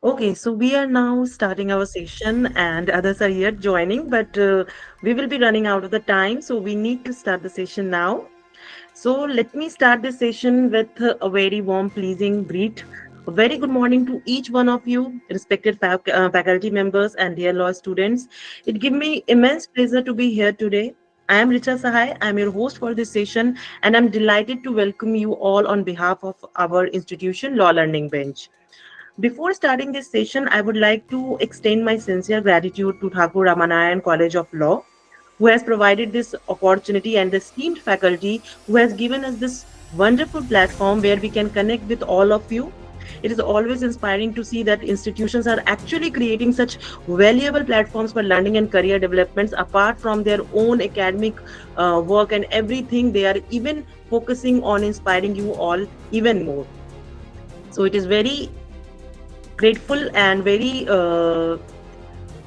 Okay, so we are now starting our session, and others are here joining, but we will be running out of the time, so we need to start the session now. So let me start this session with a very warm, pleasing greet. A very good morning to each one of you, respected faculty members and dear law students. It gives me immense pleasure to be here today. I am Richa Sahai. I am your host for this session, and I'm delighted to welcome you all on behalf of our institution, Law Learning Bench. Before starting this session, I would like to extend my sincere gratitude to Thakur Ramanayan College of Law, who has provided this opportunity, and the esteemed faculty who has given us this wonderful platform where we can connect with all of you. It is always inspiring to see that institutions are actually creating such valuable platforms for learning and career developments apart from their own academic work and everything. They are even focusing on inspiring you all even more. So it is very grateful and very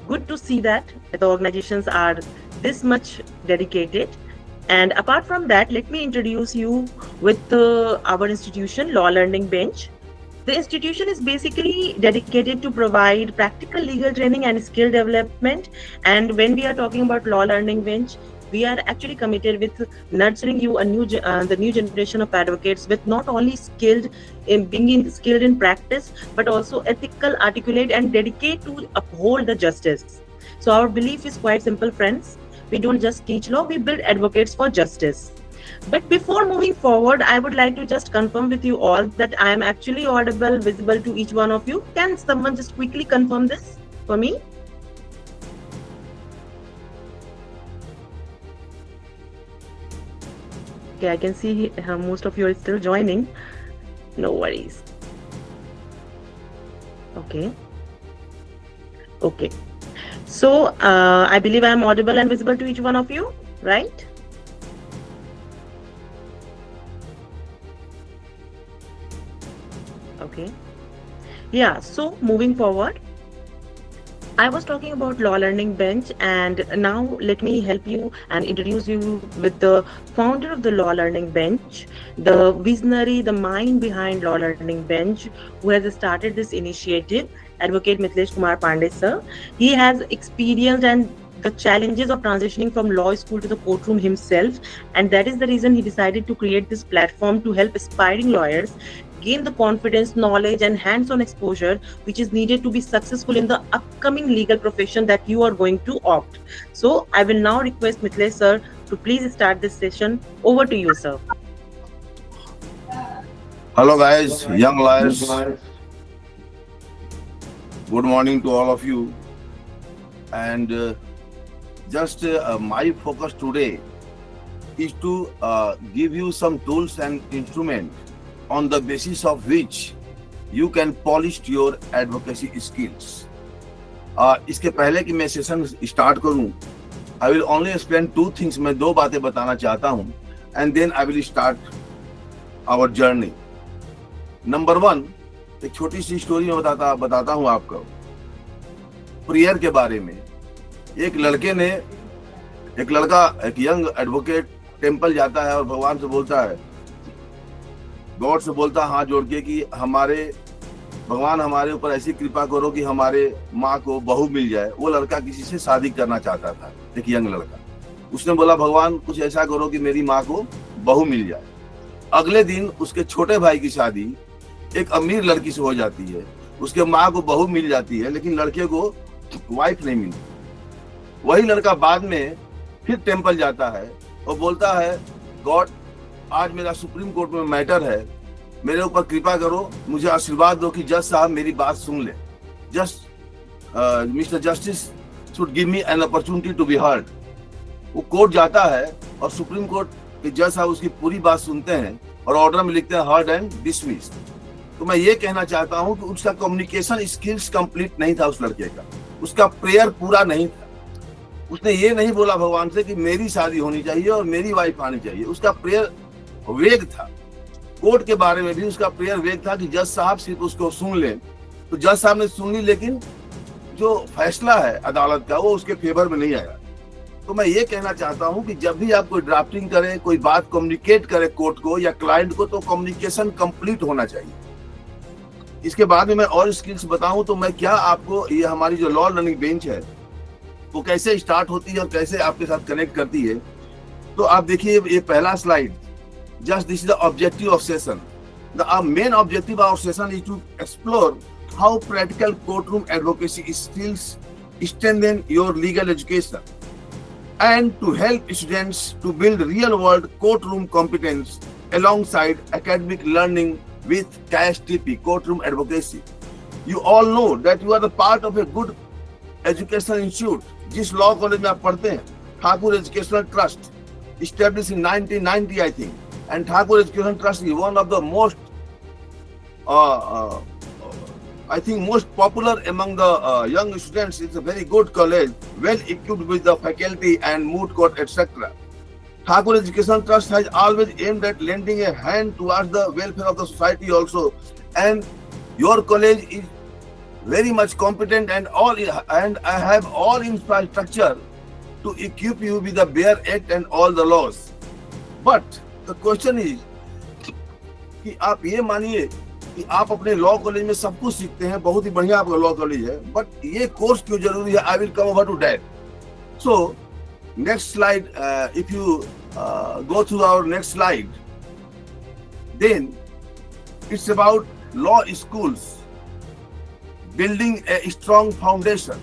good to see that the organizations are this much dedicated. And apart from that, let me introduce you with our institution, Law Learning Bench. The institution is basically dedicated to provide practical legal training and skill development. And when we are talking about Law Learning Bench, we are actually committed with nurturing you the new generation of advocates with not only skilled in practice, but also ethical, articulate, and dedicate to uphold the justice. So our belief is quite simple, friends. We don't just teach law; we build advocates for justice. But before moving forward, I would like to just confirm with you all that I am actually audible, visible to each one of you. Can someone just quickly confirm this for me? Okay, I can see most of you are still joining. No worries. Okay. Okay. So I believe I am audible and visible to each one of you, right? Okay. Yeah. So moving forward, I was talking about Law Learning Bench, and now let me help you and introduce you with the founder of the Law Learning Bench, the visionary, the mind behind Law Learning Bench, who has started this initiative, Advocate Mithlesh Kumar Pandey, sir. He has experienced and the challenges of transitioning from law school to the courtroom himself, and that is the reason he decided to create this platform to help aspiring lawyers gain the confidence, knowledge, and hands on exposure which is needed to be successful in the upcoming legal profession that you are going to opt. So, I will now request Mitlesh sir to please start this session. Over to you, sir. Hello, guys, young lawyers. Good morning to all of you. And just my focus today is to give you some tools and instruments on the basis of which you can polish your advocacy skills. इसके पहले कि मैं session start करूं, I will only explain two things. मैं दो बातें बताना चाहता हूं, and then I will start our journey. Number one, एक छोटी सी स्टोरी में बताता हूं आपको प्रेयर के बारे में। एक लड़का एक यंग एडवोकेट टेम्पल जाता है और भगवान से बोलता है, गॉड से बोलता है हाथ जोड़ के कि भगवान हमारे ऊपर ऐसी कृपा करो कि हमारे माँ को बहू मिल जाए। वो लड़का किसी से शादी करना चाहता था, एक यंग लड़का। उसने बोला भगवान कुछ ऐसा करो कि मेरी माँ को बहू मिल जाए। अगले दिन उसके छोटे भाई की शादी एक अमीर लड़की से हो जाती है। उसके माँ को बहू मिल जाती है, लेकिन लड़के को वाइफ नहीं मिलती। वही लड़का बाद में फिर टेम्पल जाता है और बोलता है, गॉड आज मेरा सुप्रीम कोर्ट में मैटर है, मेरे ऊपर कृपा करो, मुझे आशीर्वाद दो कि जज साहब मेरी बात सुन ले। Mister Justice should give me an opportunity to be heard. वो कोर्ट जाता है और सुप्रीम कोर्ट के जज साहब उसकी पूरी बात सुनते हैं और ऑर्डर में लिखते हैं हर्ड एंड डिसमिस्ड। तो मैं ये कहना चाहता हूं कि उसका कम्युनिकेशन स्किल्स कंप्लीट नहीं था उस लड़के का, उसका प्रेयर पूरा नहीं था। उसने ये नहीं बोला भगवान से कि मेरी शादी होनी चाहिए और मेरी वाइफ आनी चाहिए। उसका प्रेयर वेग था। कोर्ट के बारे में भी उसका प्रेयर वेग था कि जज साहब सिर्फ उसको सुन ले। तो जज साहब ने सुन ली, लेकिन जो फैसला है अदालत का वो उसके फेवर में नहीं आया। तो मैं ये कहना चाहता हूं कि जब भी आप कोई ड्राफ्टिंग करें, कोई बात कम्युनिकेट करें कोर्ट को या क्लाइंट को, तो कम्युनिकेशन कंप्लीट होना चाहिए। इसके बाद में मैं और स्किल्स बताऊं तो मैं क्या आपको, ये हमारी जो लॉ लर्निंग बेंच है वो कैसे स्टार्ट होती है और कैसे आपके साथ कनेक्ट करती है। तो आप देखिए ये पहला slide, just this is the objective of session. The main objective of session is to explore how practical courtroom advocacy skills strengthen your legal education and to help students to build real-world courtroom competence alongside academic learning with KSTP, courtroom advocacy. You all know that you are the part of a good educational institute. जिस law college में आप पढ़ते हैं, Thakur educational trust, established in 1990, I think. And Thakur Education Trust is one of the most, I think, most popular among the young students. It's a very good college, well equipped with the faculty and moot court, etc. Thakur Education Trust has always aimed at lending a hand towards the welfare of the society also. And your college is very much competent and I have all infrastructure to equip you with the BEAR Act and all the laws. But the question is कि आप ये मानिए कि आप अपने law college में सब कुछ सीखते हैं, बहुत ही बढ़िया आपका लॉ कॉलेज है, बट ये कोर्स क्यों जरूरी है? I will come over to that. So next slide, if you go through our next slide, then it's about law schools building a strong foundation.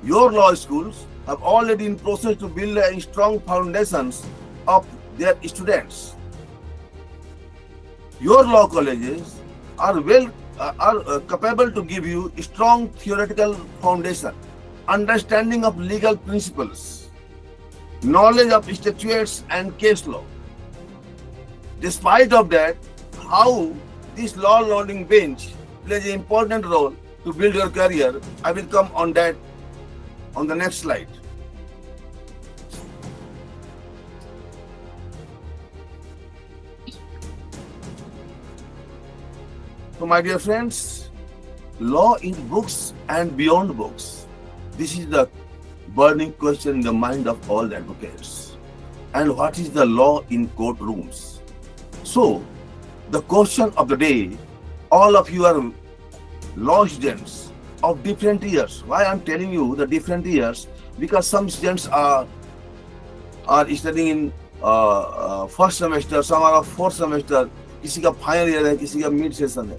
Your law schools have already in process to build a strong foundations of their students. Your law colleges are capable to give you strong theoretical foundation, understanding of legal principles, knowledge of statutes and case law. Despite of that, how this law learning bench plays an important role to build your career, I will come on that on the next slide. So my dear friends, law in books and beyond books. This is the burning question in the mind of all advocates. And what is the law in courtrooms? So, the question of the day, all of you are law students of different years. Why I'm telling you the different years? Because some students are studying in first semester, some are of fourth semester, किसी का final year है, किसी का mid session है.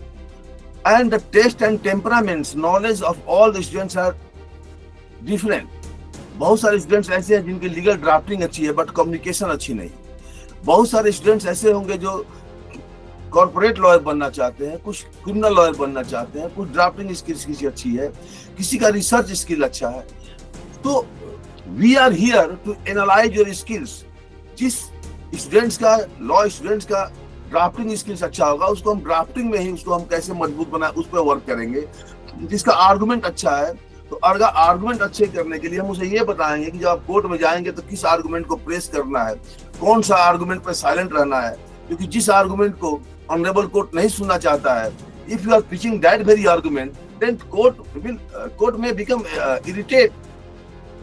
And the taste and temperaments, knowledge of all the students are different. बहुत सारे students ऐसे हैं जिनकी लीगल ड्राफ्टिंग अच्छी है बट कम्युनिकेशन अच्छी नहीं. बहुत सारे स्टूडेंट्स ऐसे होंगे जो कॉर्पोरेट लॉयर बनना चाहते हैं, कुछ क्रिमिनल लॉयर बनना चाहते हैं, कुछ ड्राफ्टिंग स्किल्स किसी अच्छी है, किसी का रिसर्च स्किल अच्छा है. तो we are here to analyse your skills. जिस स्टूडेंट्स का, लॉ स्टूडेंट्स का ड्राफ्टिंग स्किल्स अच्छा होगा, उसको हम ड्राफ्टिंग में ही उसको हम कैसे मजबूत बनाए उस पर वर्क करेंगे. जिसका आर्गुमेंट अच्छा है, तो अगर आर्गुमेंट अच्छे करने के लिए हम उसे ये बताएंगे कि जब आप कोर्ट में जाएंगे तो किस आर्गुमेंट को प्रेस करना है, कौन सा आर्गुमेंट पर साइलेंट रहना है, क्योंकि जिस आर्गुमेंट को ऑनरेबल कोर्ट नहीं सुनना चाहता है, if you are pitching that very argument, then court में become irritate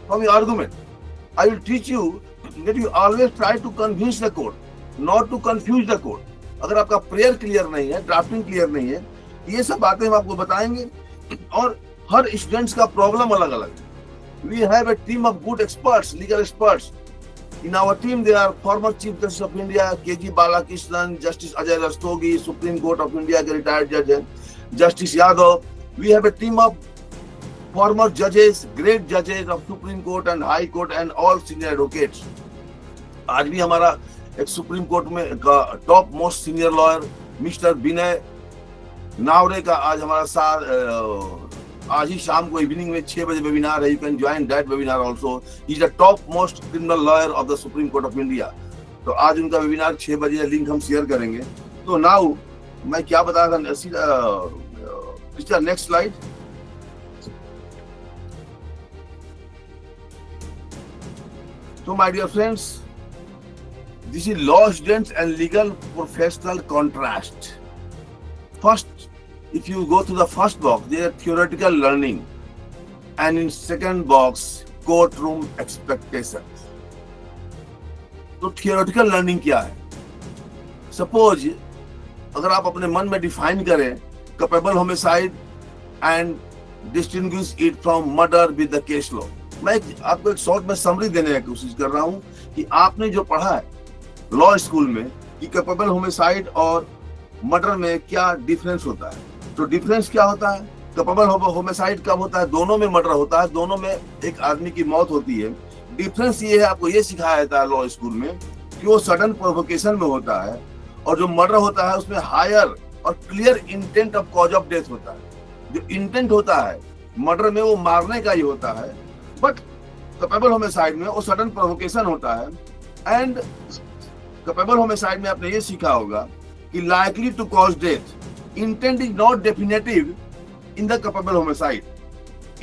from your argument. I will teach you that you always try to convince the court, not to confuse the court. अगर आपका prayer clear नहीं है, drafting clear नहीं है, ये सब बातें हम आपको बताएंगे. और हर स्टूडेंट्स का प्रॉब्लम अलग अलग है. We have a team of good experts, legal experts. In our team, there are former Chief Justice of India, K.G. Balakrishnan, Justice Ajay Rastogi, Supreme Court of India के retired judge, Justice Yadav. We have a team of former judges, great judges of Supreme Court and High Court and all senior advocates. आज भी हमारा एक supreme court में का top most senior lawyer mister Vinay Navare का आज हमारा साथ, आज ही शाम को इवनिंग में 6 बजे वेबिनार है. You can join that webinar also. He is the top most criminal lawyer of the supreme court of India. तो आज उनका वेबिनार 6 बजे, लिंक हम शेयर करेंगे. तो नाउ मैं क्या बता रहा था, नेक्स्ट स्लाइड. तो my dear friends, this is law students and legal professional contrast. First, if you go to the first box, there are theoretical learning, and in second box, courtroom expectations. तो theoretical learning क्या है? Suppose अगर आप अपने मन में define करें capable homicide and distinguish it from murder with the case law. मैं आपको एक शॉर्ट में समरी देने की कोशिश कर रहा हूं कि आपने जो पढ़ा है लॉ स्कूल में कि कैपेबल होमिसाइड और मर्डर में क्या डिफरेंस होता है। तो डिफरेंस क्या होता है? कैपेबल होमिसाइड कब होता है? दोनों में मर्डर होता है, दोनों में एक आदमी की मौत होती है। डिफरेंस ये है, आपको ये सिखाया जाता है लॉ स्कूल में कि वो सडन प्रोवोकेशन में होता है, और जो मर्डर होता है उसमें हायर और clear intent of cause of death होता है। जो इंटेंट होता है मर्डर में वो मारने का ही होता है, बट कैपेबल होमिसाइड में वो सडन प्रोवोकेशन होता है। एंड कैपेबल होमिसाइड में आपने ये सीखा होगा कि likely to cause death, intent is not definitive in the capable homicide,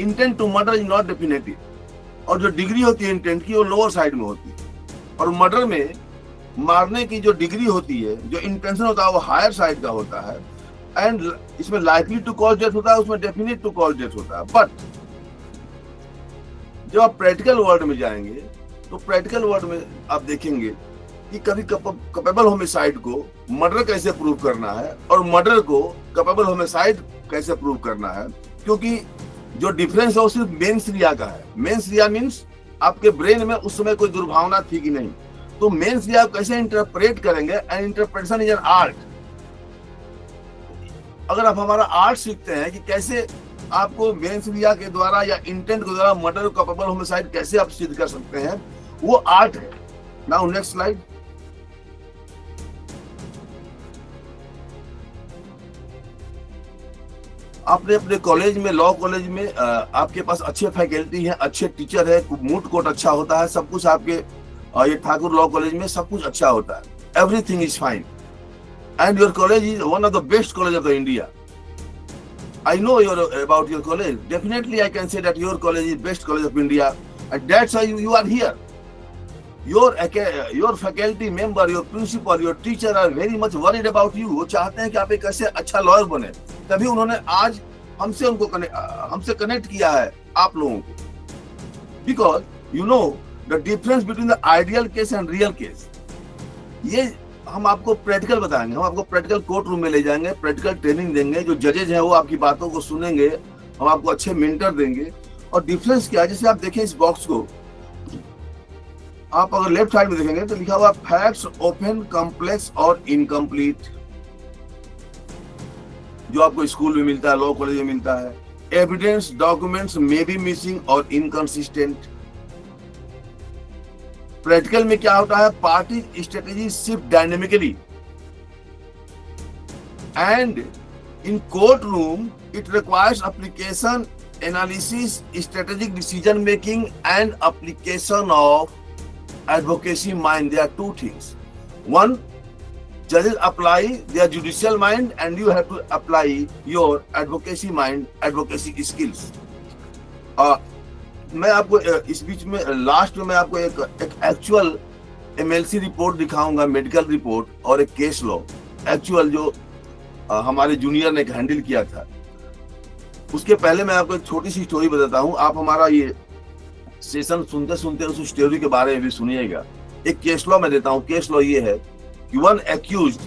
intent to murder is not definitive, और जो डिग्री होती है इंटेंट की वो लोअर साइड में होती है, और मर्डर में मारने की जो डिग्री होती है, जो इंटेंशन होता है वो हायर साइड का होता है। एंड इसमें लाइकली टू कॉज डेथ होता है, उसमें डेफिनेट टू कॉज डेथ होता है। बट जब आप प्रैक्टिकल वर्ल्ड में जाएंगे तो प्रैक्टिकल वर्ल्ड में आप देखेंगे कि कभी कैपेबल होमिसाइड को मर्डर कैसे प्रूव करना है और मर्डर को कैपेबल होमिसाइड कैसे प्रूव करना है, क्योंकि जो डिफरेंस है वो सिर्फ मेंस रिया का है। मेंस रिया मीन्स आपके ब्रेन में उस समय कोई दुर्भावना थी कि नहीं, तो मेंस रिया कैसे इंटरप्रेट करेंगे, and interpretation is an art. अगर आप हमारा आर्ट सीखते हैं कि कैसे आपको मेंस रिया के द्वारा या इंटेंट के द्वारा मर्डर कैपेबल होमिसाइड कैसे आप सिद्ध कर सकते हैं, वो आर्ट है। Now next slide. आपने अपने कॉलेज में, लॉ कॉलेज में आपके पास अच्छे फैकल्टी है, अच्छे टीचर है, मूड कोर्ट अच्छा होता है, सब कुछ आपके ये ठाकुर लॉ कॉलेज में सब कुछ अच्छा होता है। Everything is fine and your college is one of the best college of the India. I know about your college. Definitely, I can say that your college is best college of India, and that's why you are here. Your faculty member, your principal, your teacher are very much worried about you. वो चाहते हैं कि आप एक ऐसे अच्छा lawyer बने, तभी उन्होंने आज हमसे कनेक्ट किया है आप लोगों को। Because you know the difference between the ideal case and real case. ये हम आपको प्रैक्टिकल बताएंगे, हम आपको प्रैक्टिकल कोर्ट रूम में ले जाएंगे, प्रैक्टिकल ट्रेनिंग देंगे, जो जजेज हैं वो आपकी बातों को सुनेंगे, हम आपको अच्छे मेंटर देंगे। और डिफरेंस क्या है, जैसे आप देखें इस बॉक्स को, आप अगर लेफ्ट साइड में देखेंगे तो लिखा हुआ फैक्ट्स ओपन, कॉम्प्लेक्स और इनकम्प्लीट, जो आपको स्कूल में मिलता है, लॉ कॉलेज में मिलता है। Evidence documents may be missing और इनकंसिस्टेंट। प्रैक्टिकल में क्या होता है, party strategy shift dynamically, and in court room it requires application, analysis, strategic decision making and application of advocacy mind. There are two things. One, judges apply their judicial mind and you have to apply your advocacy mind, advocacy skills. मैं आपको इस बीच में last में मैं आपको एक actual MLC report दिखाऊंगा, medical report, और एक केस लॉ एक्चुअल जो हमारे जूनियर ने हैंडल किया था। उसके पहले मैं आपको एक छोटी सी स्टोरी बताता हूँ। आप हमारा ये सेशन सुनते सुनते उस स्टोरी के बारे में भी सुनिएगा। एक केस लॉ मैं देता हूँ। केस लॉ ये है कि one accused,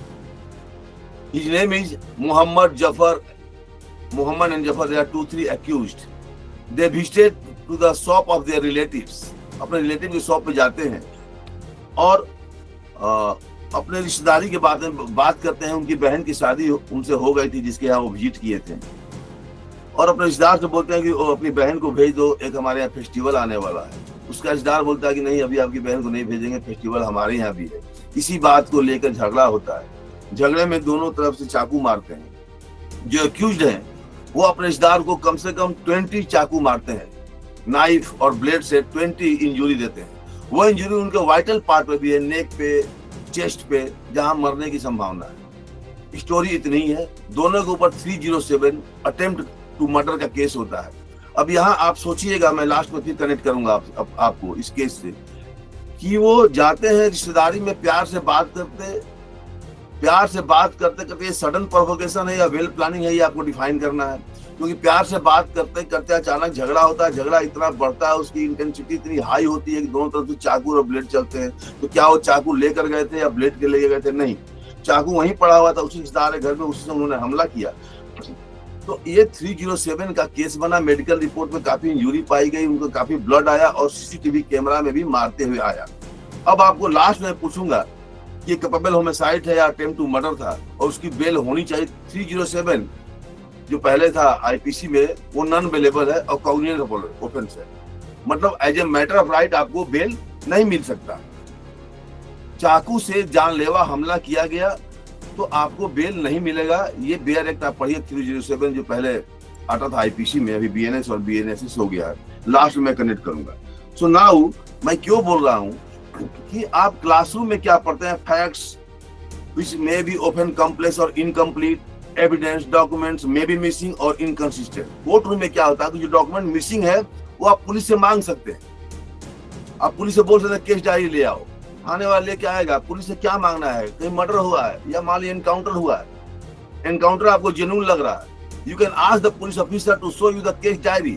his name is Mohammad and Zafar, there are 2-3 accused. They visited to the shop of their relatives, अपने रिलेटिव की शॉप पे जाते हैं और अपने रिश्तेदारी के बारे में बात करते हैं। उनकी बहन की शादी उनसे हो गई थी जिसके यहाँ वो विजिट किए थे, और अपने रिश्तेदार से बोलते हैं कि अपनी बहन को भेज दो, एक हमारे यहाँ फेस्टिवल आने वाला है। उसका रिश्तेदार बोलता है कि नहीं, अभी आपकी बहन को नहीं भेजेंगे, फेस्टिवल हमारे यहाँ भी है। इसी बात को लेकर झगड़ा होता है। झगड़े में दोनों तरफ से चाकू मारते हैं। जो एक्यूज्ड हैं वो अपने रिश्तेदार को कम से कम 20 चाकू मारते हैं, नाइफ और ब्लेड से 20 इंजुरी देते हैं। वो इंजुरी उनके वाइटल पार्ट पे भी है, नेक पे, चेस्ट पे, जहां मरने की संभावना है। स्टोरी इतनी ही है। दोनों के ऊपर 307 अटेम्प्ट टू मर्डर का केस होता है। अब यहाँ आप सोचिएगा, मैं लास्ट में फिर कनेक्ट करूंगा आपको इस केस से, कि वो जाते हैं रिश्तेदारी में, प्यार से बात करते करते ये सडन प्रोवोकेशन है या वेल प्लानिंग है, ये आपको डिफाइन करना है। क्योंकि प्यार से बात करते करते अचानक झगड़ा होता है। झगड़ा इतना बढ़ता है, उसकी इंटेंसिटी इतनी हाई होती है कि दोनों तरफ से चाकू और ब्लेड चलते हैं। तो क्या वो चाकू लेकर गए थे या ब्लेड के लेके गए थे? नहीं, चाकू वहीं पड़ा हुआ था उसी रिश्तेदार के घर में, उससे उन्होंने हमला किया। तो ये 307 का केस बना। मेडिकल रिपोर्ट में काफी इंजरी पाई गई, उनको काफी ब्लड आया और सीसीटीवी कैमरा में भी मारते हुए आया। अब आपको लास्ट में पूछूंगा कि कैपेबल होमिसाइड है या अटेम्प्ट टू मर्डर था, और उसकी बेल होनी चाहिए। 307 जो पहले था आईपीसी में वो नॉन बेलेबल है और कॉग्निजेबल ऑफेंस है, मतलब as a matter of right आपको बेल नहीं मिल सकता। चाकू से जानलेवा हमला किया गया तो आपको बेल नहीं मिलेगा। ये बेयर एक्ट आप पढ़िए 307 जो पहले आता था आईपीसी में, अभी बीएनएस और बीएनएसएस हो गया है। लास्ट में कनेक्ट करूंगा। सो नाउ मैं क्यों बोल रहा हूँ कि आप क्लासरूम में क्या पढ़ते हैं, facts which may be often complex or incomplete, evidence documents may be missing or inconsistent। Court room में क्या होता है कि जो डॉक्यूमेंट मिसिंग है वो आप पुलिस से मांग सकते हैं। आप पुलिस से बोल सकते हैं केस डायरी ले आओ, थाने वाला लेके आएगा। पुलिस से क्या मांगना है, कहीं मर्डर हुआ है या मान लीजिए एनकाउंटर हुआ है, एनकाउंटर आपको जेन्युइन लग रहा है, you can ask the police officer to show you the case diary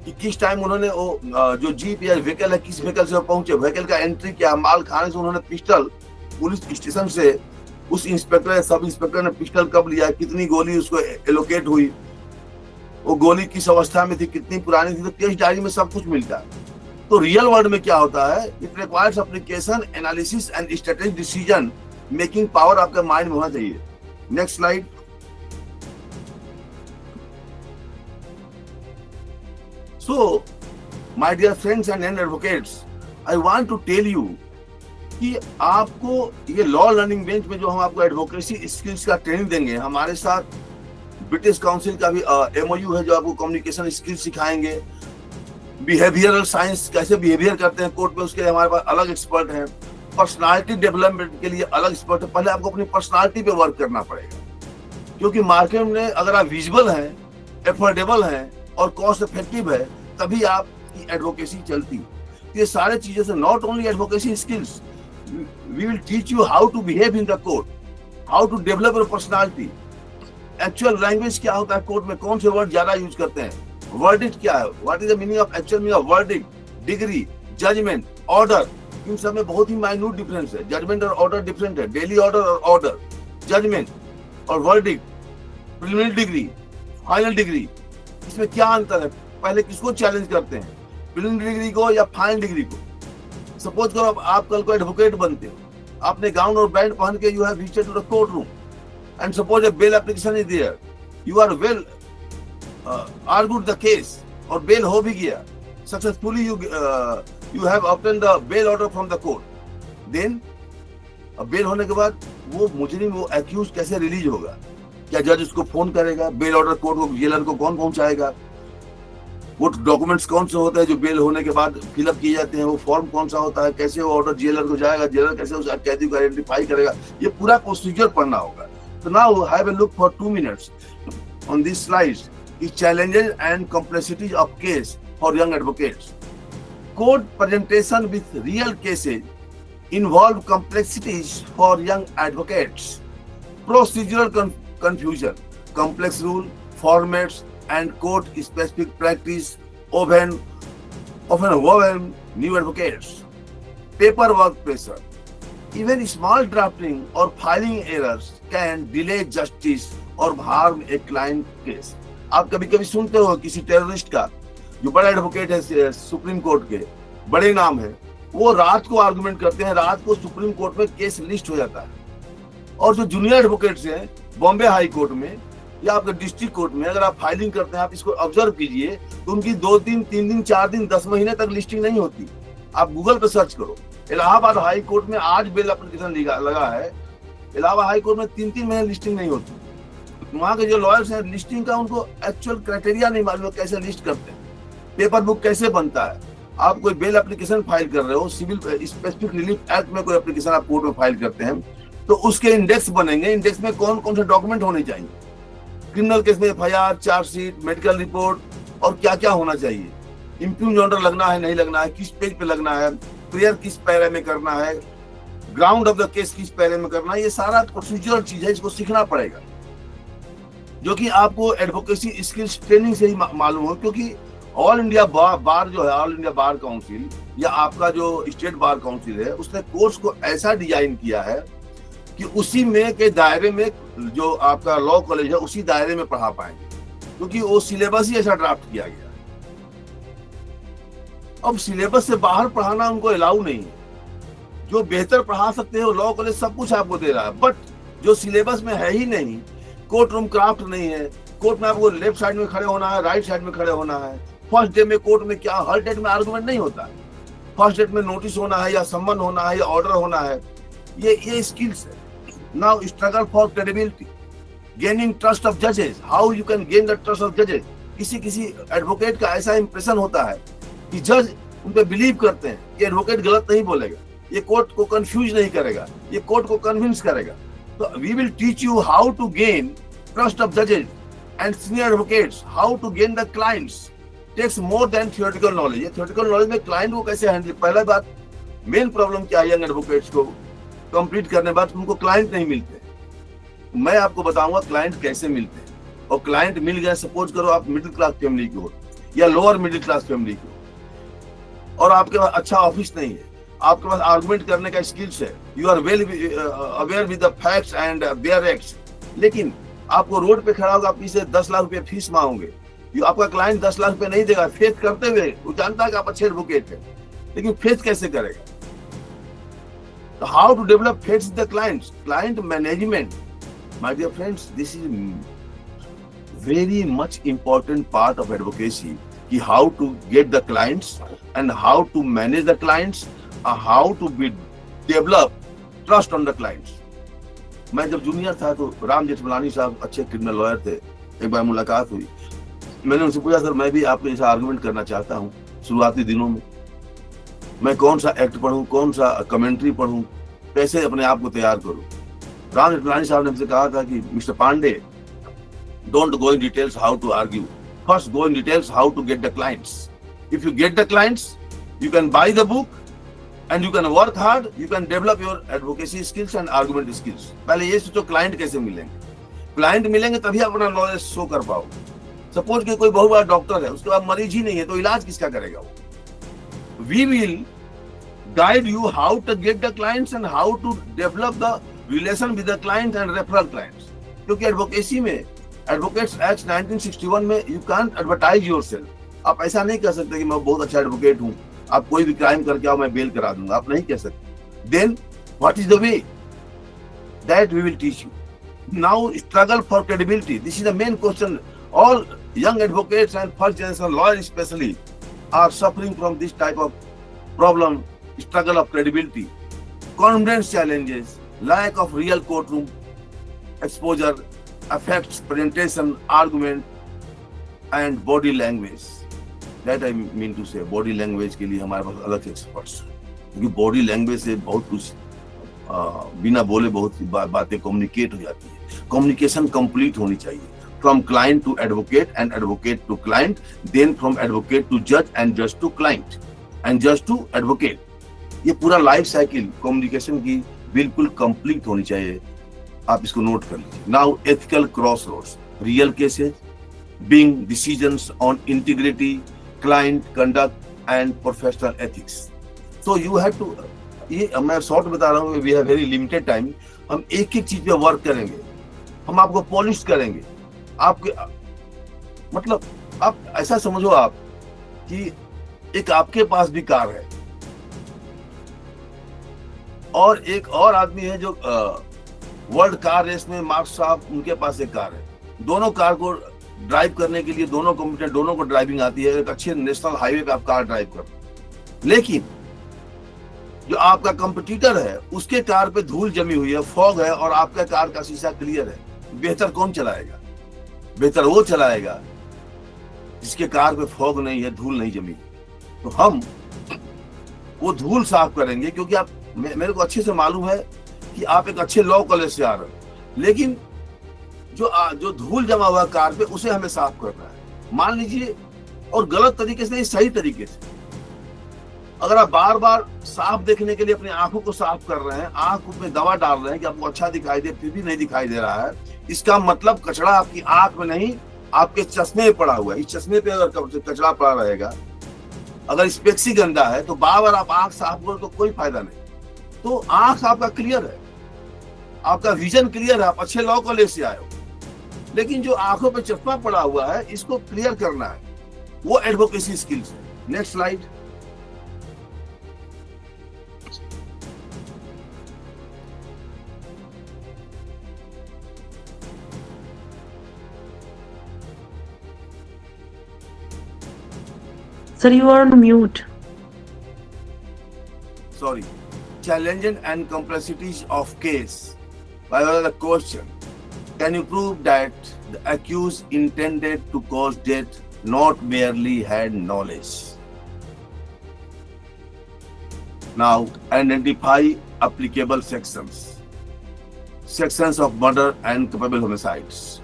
कि किस टाइम उन्होंने वो जो जीप या व्हीकल है किस व्हीकल से पहुंचे, व्हीकल का एंट्री क्या, माल खाने से उन्होंने पिस्टल पुलिस स्टेशन से उस इंस्पेक्टर या सब इंस्पेक्टर ने पिस्टल कब लिया, कितनी गोली उसको एलोकेट हुई, वो गोली किस अवस्था में थी, कितनी पुरानी थी, तो केस डायरी में सब कुछ मिलता है। तो रियल वर्ल्ड में क्या होता है, it requires application, analysis and strategic decision making power आपके माइंड में होना चाहिए। Next slide. So my dear friends and advocates, I want to tell you कि आपको ये लॉ लर्निंग बेंच में जो हम आपको एडवोकेसी स्किल्स का ट्रेनिंग देंगे, हमारे साथ ब्रिटिश काउंसिल का भी एमओयू है जो आपको कम्युनिकेशन स्किल्स सिखाएंगे। बिहेवियरल साइंस कैसे बिहेवियर करते हैं कोर्ट में, उसके लिए हमारे पास अलग एक्सपर्ट हैं। पर्सनालिटी डेवलपमेंट के लिए अलग एक्सपर्ट है। पहले आपको अपनी पर्सनालिटी पे वर्क करना पड़ेगा, क्योंकि मार्केट में अगर आप विजिबल हैं, एफोर्डेबल हैं और कॉस्ट इफेक्टिव है, तभी आपकी एडवोकेसी चलती है। ये सारे चीजें से not only advocacy skills, we will teach you how to behave in the court, how to develop your personality। Actual language क्या होता है कोर्ट में, कौन से वर्ड ज्यादा यूज करते हैं, वर्डिक्ट क्या है, what is the meaning of actual meaning of verdict, decree, judgment, order, इन सब में बहुत ही माइन्यूट डिफरेंस है। जजमेंट और ऑर्डर डिफरेंट है, डेली ऑर्डर और ऑर्डर, जजमेंट और verdict, preliminary decree, final decree, इसमें क्या अंतर है। पहले किसको चैलेंज करते हैं, प्रिलिमिनरी डिग्री को या फाइनल डिग्री को। सपोज करो आप कल को एडवोकेट बनते हो, आपने गाउन और बैंड पहन के you have reached to the court room and suppose a bail application is there, you are well argued the case और बेल हो भी गया successfully, you have obtained the bail order from the court. Then bail होने के बाद वो मुजरिम, वो एक्यूज कैसे रिलीज होगा, क्या जज उसको फोन करेगा, बेल ऑर्डर कोर्ट को, जेलर को कौन पहुंचाएगा, वो डॉक्यूमेंट्स कौन से होते हैं जो बेल होने के बाद फिलअप किए जाते हैं, वो फॉर्म कौन सा होता है, कैसे वो ऑर्डर जेलर को जाएगा, जेलर कैसे उस कैदी को आइडेंटिफाई करेगा, ये पूरा प्रोसीजर पढ़ना होगा। तो now have a look for 2 minutes on this slides की challenges and complexities of case for young advocates. Court presentation with real cases involve complexities for young advocates, procedural confusion, complex rule, formats, and court-specific practice often overwhelm new advocates. Paperwork pressure, even small drafting or filing errors can delay justice or harm a client case. आप कभी कभी सुनते हो किसी terrorist का, जो बड़ा advocate है सुप्रीम कोर्ट के, बड़े नाम है, वो रात को आर्गुमेंट करते हैं, रात को सुप्रीम कोर्ट में केस लिस्ट हो जाता है। और जो जूनियर एडवोकेट्स हैं बॉम्बे हाई कोर्ट में या आपके डिस्ट्रिक्ट कोर्ट में, अगर आप फाइलिंग करते हैं, आप इसको ऑब्जर्व कीजिए, तो उनकी 2 दिन 3 दिन 4 दिन 10 महीने तक लिस्टिंग नहीं होती। आप गूगल पे सर्च करो, इलाहाबाद हाई कोर्ट में आज बेल एप्लीकेशन लगा है, इलाहाबाद हाई कोर्ट में 3-3 महीने लिस्टिंग नहीं होती। वहाँ के जो लॉयर्स हैं, लिस्टिंग का उनको एक्चुअल क्राइटेरिया नहीं मालूम कैसे लिस्ट करते हैं, पेपर बुक कैसे बनता है। आप कोई बेल एप्लीकेशन फाइल कर रहे हो, सिविल स्पेसिफिक रिलीफ एक्ट में कोई एप्लीकेशन आप कोर्ट में फाइल करते हैं, तो उसके इंडेक्स बनेंगे, इंडेक्स में कौन कौन से डॉक्यूमेंट होने चाहिए, क्रिमिनल केस में एफआईआर, चार्जशीट, मेडिकल रिपोर्ट और क्या क्या होना चाहिए, इम्प्यूज ऑर्डर लगना है नहीं लगना है, किस पेज पे लगना है, प्रेयर किस पैरे में करना है, ग्राउंड ऑफ द केस किस पैरे में करना है, ये सारा प्रोसीजरल चीज है, इसको सीखना पड़ेगा, जो कि आपको एडवोकेसी स्किल्स ट्रेनिंग से ही मालूम हो। क्योंकि ऑल इंडिया बार जो है, ऑल इंडिया बार काउंसिल या आपका जो स्टेट बार काउंसिल है, उसने कोर्स को ऐसा डिजाइन किया है कि उसी में के दायरे में जो आपका लॉ कॉलेज है उसी दायरे में पढ़ा पाएंगे। क्योंकि वो सिलेबस ही ऐसा ड्राफ्ट किया गया। अब सिलेबस से बाहर पढ़ाना उनको अलाउ नहीं है। जो बेहतर पढ़ा सकते हो लॉ कॉलेज सब कुछ आपको दे रहा है, बट जो सिलेबस में है ही नहीं, कोर्ट रूम क्राफ्ट नहीं है, कोर्ट में आपको लेफ्ट साइड में खड़े होना है, राइट साइड में खड़े होना है, फर्स्ट डे में कोर्ट में क्या, हर डेट में आर्गुमेंट नहीं होता है, फर्स्ट डेट में नोटिस होना है या सम्मन होना है या ऑर्डर होना है, ये स्किल्स है। Now struggle for credibility, gaining trust of जजेस, how you can gain the trust of जजेस। किसी एडवोकेट का ऐसा इंप्रेशन होता है कि जज उन पे बिलीव करते हैं, ये एडवोकेट गलत नहीं बोलेगा, ये कोर्ट को कंफ्यूज नहीं करेगा, ये कोर्ट को कन्विंस करेगा। तो we will teach you how to gain trust of जजेस and senior advocates, how to gain the clients. Takes more than theoretical knowledge. ये थियोरेटिकल नॉलेज में क्लाइंट को कैसे हैंडल, पहला बात मेन प्रॉब्लम क्या है यंग एडवोकेट्स को, कंप्लीट करने बाद उनको क्लाइंट नहीं मिलते। मैं आपको बताऊंगा क्लाइंट कैसे मिलते हैं, और क्लाइंट मिल गया, सपोज करो आप मिडिल क्लास फैमिली के हो या लोअर मिडिल क्लास फैमिली के हो, और आपके पास अच्छा ऑफिस नहीं है, आपके पास आर्गुमेंट करने का स्किल्स है, you are well aware with the facts and their acts, लेकिन आपको रोड पे खड़ा होगा, आप इसे 10 लाख रुपए फीस मांगोगे, आपका क्लाइंट 10 लाख रुपए नहीं देगा फेथ करते हुए, वो जानता है कि आप अच्छे एडवोकेट हैं, लेकिन फेथ कैसे करेगा? तो how to develop faith with the clients, client management. My dear friends, this is very much important part of advocacy, कि how to get the clients and how to manage the clients, how to be develop trust on the clients. मैं जब junior था तो राम जेठमलानी साहब अच्छे criminal lawyer थे, एक बार मुलाकात हुई, मैंने उनसे पूछा सर मैं भी आपके जैसा आर्गुमेंट करना चाहता हूँ शुरुआती दिनों में, मैं कौन सा एक्ट पढ़ूं, कौन सा कमेंट्री पढ़ूं, कैसे अपने आप को तैयार करूं। राम जेठमलानी साहब ने हमसे कहा था कि Mister Pandey, don't go in details how to argue. First, go in details how to get the clients. If you get the clients, you can buy the book and you can work hard. You can develop your advocacy skills and argument skills. पहले ये सोचो client कैसे मिलेंगे, client मिलेंगे तभी अपना knowledge show कर पाओगे। सपोज कि कोई बहुत बड़ा डॉक्टर है, उसके बाद मरीज ही नहीं है, तो इलाज किसका करेगा वो? We will guide you how to get the clients and how to develop the relation with the client and referral clients. क्योंकि एडवोकेसी में एडवोकेट्स एक्ट 1961 में यू कांट एडवर्टाइज योरसेल्फ। आप ऐसा नहीं कह सकते कि मैं बहुत अच्छा एडवोकेट हूं, आप कोई भी क्राइम करके आओ मैं बेल करा दूंगा, आप नहीं कह सकते। Then what is the way? That we will teach you. Now struggle for credibility, this is the main question. All young advocates and first generation lawyer specially are suffering from this type of problem, struggle of credibility, confidence challenges, lack of real court room exposure, affects presentation, argument and body language. That I mean to say, body language के लिए हमारे पास अलग experts, क्योंकि body language से बहुत कुछ बिना बोले बहुत सी बातें कम्युनिकेट हो जाती है। कम्युनिकेशन कंप्लीट होनी चाहिए, from client to advocate and advocate to client, then from advocate to जज एंड जज टू क्लाइंट एंड जज टू एडवोकेट। ये पूरा लाइफ साइकिल कम्युनिकेशन की बिल्कुल कंप्लीट होनी चाहिए। आप इसको नोट कर लीजिए। Now ethical crossroads, real cases, being decisions on integrity, client conduct and professional ethics. So you have to, ये मैं शॉर्ट बता रहा हूँ, we have very limited time, हम एक एक चीज पे वर्क करेंगे, हम आपको पॉलिश करेंगे। आपके मतलब आप ऐसा समझो आप कि एक आपके पास भी कार है और एक और आदमी है जो वर्ल्ड कार रेस में मार्क्स साहब, उनके पास एक कार है। दोनों कार को ड्राइव करने के लिए दोनों कॉम्पिटेंट, दोनों को ड्राइविंग आती है, एक अच्छे नेशनल हाईवे पे आप कार ड्राइव कर। लेकिन जो आपका कंपटीटर है उसके कार पे धूल जमी हुई है, फॉग है, और आपका कार का शीशा क्लियर है। बेहतर कौन चलाएगा? बेहतर वो चलाएगा जिसके कार पे फॉग नहीं है, धूल नहीं जमी। तो हम वो धूल साफ करेंगे, क्योंकि आप, मेरे को अच्छे से मालूम है कि आप एक अच्छे लॉ कॉलेज से आ रहे हो, लेकिन जो धूल जमा हुआ कार पे उसे हमें साफ करना है, मान लीजिए, और गलत तरीके से नहीं, सही तरीके से। अगर आप बार बार साफ देखने के लिए अपनी आंखों को साफ कर रहे हैं, आंख में दवा डाल रहे हैं कि आपको अच्छा दिखाई दे, फिर भी नहीं दिखाई दे रहा है, इसका मतलब कचरा आपकी आंख में नहीं, आपके चश्मे में पड़ा हुआ है। इस चश्मे पे अगर कचरा पड़ा रहेगा, अगर स्पेक्स ही गंदा है, तो बार बार आप आंख साफ करो तो कोई फायदा नहीं। तो आंख आपका क्लियर है, आपका विजन क्लियर है, आप अच्छे लॉ कॉलेज से आए हो, लेकिन जो आंखों पे चश्मा पड़ा हुआ है इसको क्लियर करना है, वो एडवोकेसी स्किल्स है। Next slide. Sir, you are on mute. Sorry. Challenges and complexities of case. By the question, can you prove that the accused intended to cause death, not merely had knowledge? Now, identify applicable sections. Sections of murder and culpable homicides.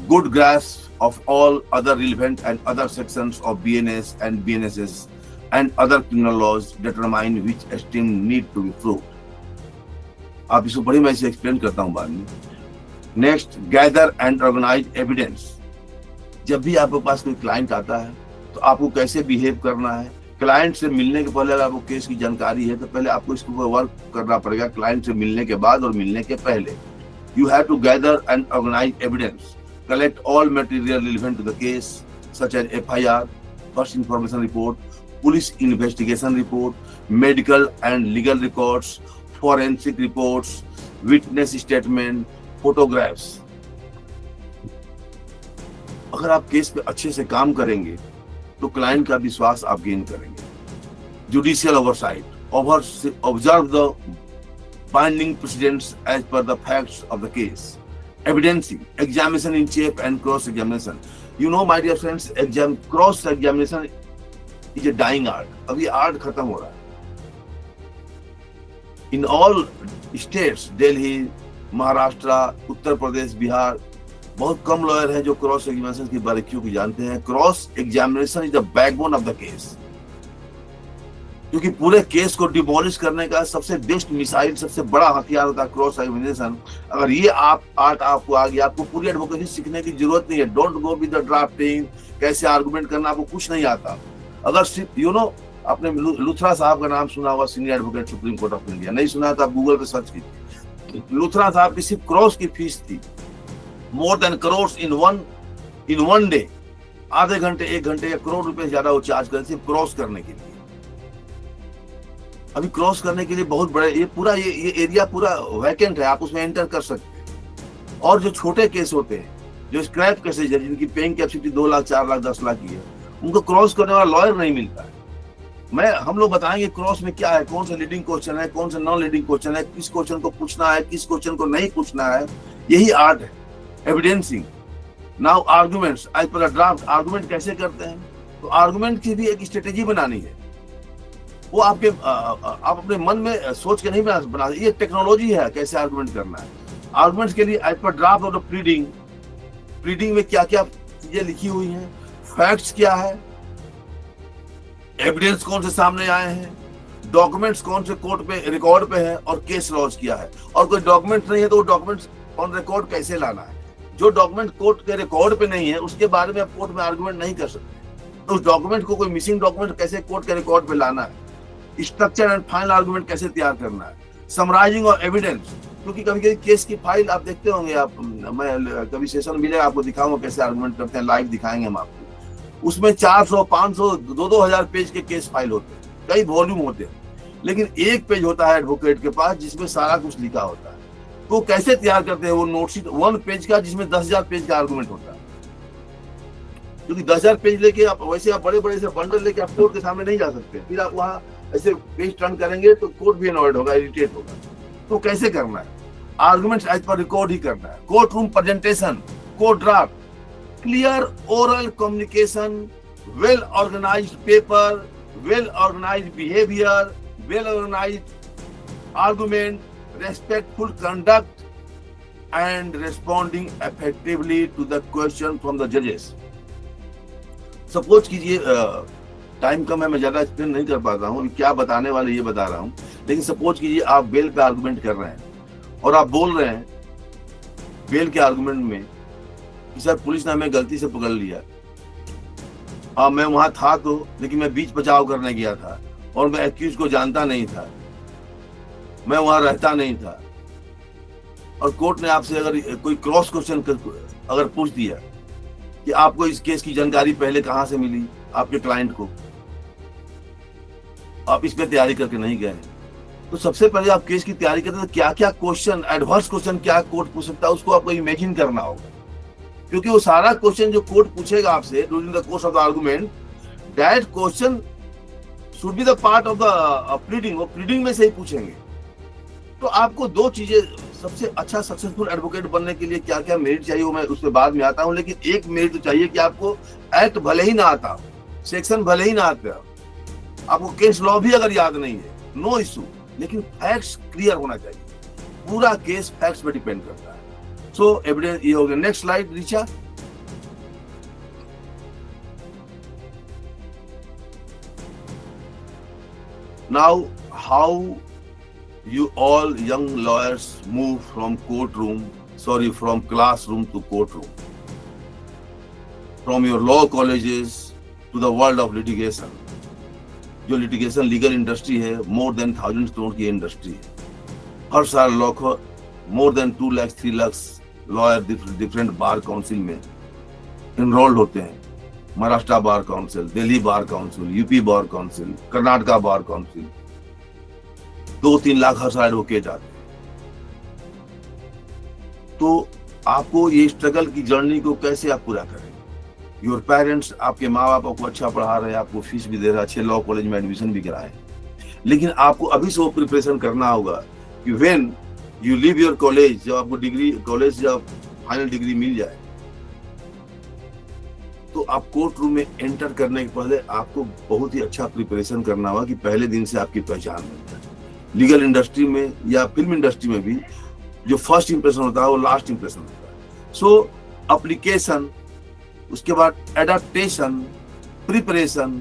Good grasp of all other relevant and other sections of BNS and BNSS and other criminal laws determine which extreme need to be proved. आप इसको बड़ी मैं इसे explain करता हूं बाद में। Next, gather and organise evidence. जब भी आपके पास कोई क्लाइंट आता है तो आपको कैसे बिहेव करना है। क्लाइंट से मिलने के पहले अगर आपको केस की जानकारी है तो पहले आपको इसके ऊपर वर्क करना पड़ेगा। क्लाइंट से मिलने के बाद और मिलने के पहले you have to gather and organise evidence, collect all material relevant to the case such as FIR, first information report, police investigation report, medical and legal records, forensic reports, witness statement, photographs. अगर आप case पे अच्छे से काम करेंगे तो client का विश्वास आप गेन करेंगे। Judicial oversight, observe the binding precedents as per the facts of the case. Evidencing, examination in chief and cross examination. You know my dear friends, cross examination is a dying art. अब ये art खत्म हो रहा है। In all states, Delhi, Maharashtra, Uttar Pradesh, Bihar, बहुत कम lawyer हैं जो cross examination की बारीकियों को जानते हैं। Cross examination is the backbone of the case, क्योंकि पूरे केस को डिमोलिश करने का सबसे बेस्ट मिसाइल, सबसे बड़ा हथियार होता है क्रॉस एग्जामिनेशन। अगर ये आर्ट आपको आ गया, आपको पूरी एडवोकेसी सीखने की जरूरत नहीं है। Don't go with the drafting, कैसे आर्गुमेंट करना, आपको कुछ नहीं आता। अगर सिर्फ आपने लुथरा साहब का नाम सुना होगा, senior advocate supreme court of India. नहीं सुना तो आप गूगल पे सर्च कीजिए। लुथरा साहब की सिर्फ क्रॉस की फीस थी more than crore in one day. आधे घंटे, 1 घंटे या करोड़ रुपए ज्यादा वो चार्ज करते सिर्फ क्रॉस करने के लिए। अभी क्रॉस करने के लिए बहुत बड़े ये एरिया पूरा वैकेंट है, आप उसमें एंटर कर सकते हैं। और जो छोटे केस होते हैं, जो स्क्रैप केसेज है, जिनकी पेइंग कैपेसिटी 2 लाख, 4 लाख, 10 लाख की है, उनको क्रॉस करने वाला लॉयर नहीं मिलता है। हम लोग बताएंगे क्रॉस में क्या है, कौन सा लीडिंग क्वेश्चन है, कौन सा नॉन लीडिंग क्वेश्चन है, किस क्वेश्चन को पूछना है, किस क्वेश्चन को नहीं पूछना है। यही आर्ट है, evidencing. Now arguments as per draft. Argument कैसे करते हैं, तो आर्गुमेंट की भी एक स्ट्रेटेजी बनानी है। वो आप अपने मन में सोच के नहीं बना, ये टेक्नोलॉजी है कैसे आर्गुमेंट करना है। आर्गुमेंट्स के लिए एज पर ड्राफ्ट और प्लीडिंग, प्लीडिंग में क्या क्या चीजें लिखी हुई हैं, फैक्ट्स क्या है, एविडेंस कौन से सामने आए हैं, डॉक्यूमेंट्स कौन से कोर्ट पे रिकॉर्ड पे है, और केस लॉन्च किया है। और कोई डॉक्यूमेंट नहीं है तो वो डॉक्यूमेंट्स ऑन रिकॉर्ड कैसे लाना है। जो डॉक्यूमेंट कोर्ट के रिकॉर्ड पे नहीं है उसके बारे में आप कोर्ट में आर्गुमेंट नहीं कर सकते। तो उस डॉक्यूमेंट को, कोई मिसिंग डॉक्यूमेंट कैसे कोर्ट के रिकॉर्ड पे लाना है, स्ट्रक्चर एंड फाइनल आर्गुमेंट कैसे तैयार करना है, समराइजिंग और एविडेंस। क्योंकि कभी कभी केस की फाइल आप देखते होंगे, मैं कभी सेशन मिलेगा आपको दिखाऊंगा कैसे आर्गुमेंट करते हैं, लाइव दिखाएंगे हम आपको। उसमें 400, 500, 2-2000 पेज के केस फाइल होते हैं, कई वॉल्यूम होते हैं, लेकिन 1 पेज होता है एडवोकेट के पास जिसमें सारा कुछ लिखा होता है। तो कैसे तैयार करते हैं वो नोटशीट 1 पेज का, जिसमें 10,000 पेज का आर्गुमेंट होता है। क्योंकि 10,000 पेज लेके आप बड़े बड़े से बंडल लेके आप कोर्ट के सामने नहीं जा सकते। फिर आप वहाँ ऐसे पेज टर्न करेंगे तो कोर्ट भी अनॉयड होगा, इरिटेट होगा। तो कैसे करना है, आर्गुमेंट्स एज पर रिकॉर्ड ही करना है। Court room presentation, court draft, clear oral communication, well organised paper, well organised behaviour, well organised argument, respectful conduct and responding effectively to the question from the judges. Suppose कीजिए, time कम है, मैं ज्यादा explain नहीं कर पाता हूँ, क्या बताने वाले ये बता रहा हूँ। लेकिन सपोज कीजिए आप बेल पे आर्गुमेंट कर रहे हैं और आप बोल रहे हैं बेल के आर्गुमेंट में कि सर पुलिस ने हमें गलती से पकड़ लिया, मैं वहां था तो, लेकिन मैं बीच बचाव करने गया था और मैं एक्यूज को जानता नहीं था, मैं वहां रहता नहीं था। और कोर्ट ने आपसे अगर कोई क्रॉस क्वेश्चन अगर पूछ दिया कि आपको इस केस की जानकारी पहले कहां से मिली, आपके क्लाइंट को, आप इसमें तैयारी करके नहीं गए, तो सबसे पहले आप केस की तैयारी करते हैं तो क्या क्या क्वेश्चन, एडवर्स क्वेश्चन क्या कोर्ट पूछ सकता है, उसको आपको इमेजिन करना होगा। क्योंकि वो सारा क्वेश्चन जो कोर्ट पूछेगा आपसे during the course of the argument, that question should be the part of the pleading, वो प्लीडिंग में से ही पूछेंगे। तो आपको दो चीजें, सबसे अच्छा सक्सेसफुल एडवोकेट बनने के लिए क्या क्या मेरिट चाहिए वो मैं उसके बाद में आता हूं, लेकिन एक मेरिट तो चाहिए कि आपको एक्ट भले ही ना आता हो, सेक्शन भले ही ना आते हो, आपको केस लॉ भी अगर याद नहीं है, नो इशू, लेकिन फैक्ट्स क्लियर होना चाहिए। पूरा केस फैक्ट्स पे डिपेंड करता है। सो एविडेंस ये हो गया। Next slide Richa. Now how you all young lawyers move from classroom to courtroom, from your law colleges to the world of litigation. जो litigation legal industry है, more than 1,000 crore की industry है। हर साल more than 2 lakh 3 lakh lawyer different bar council में enrolled होते हैं। Maharashtra bar council, Delhi bar council, UP bar council, Karnataka bar council, 2-3 lakh हर साल एडवोकेट आते हैं। तो आपको ये स्ट्रगल की जर्नी को कैसे आप पूरा करेंगे? योर पेरेंट्स, आपके माँ बाप आपको अच्छा पढ़ा रहे हैं, आपको फीस भी दे रहे हैं, अच्छे लॉ कॉलेज में एडमिशन भी कराए, लेकिन आपको अभी से वो प्रिपरेशन करना होगा कि when you leave your college, जब आपको डिग्री कॉलेज जब फाइनल डिग्री मिल जाए, तो आप कोर्ट रूम में एंटर करने के पहले आपको बहुत ही अच्छा प्रिपरेशन करना होगा कि पहले दिन से आपकी पहचान बन जाए। लीगल इंडस्ट्री में या फिल्म इंडस्ट्री में भी जो फर्स्ट इंप्रेशन होता है वो लास्ट इंप्रेशन होता है। सो एप्लीकेशन, उसके बाद adaptation, preparation,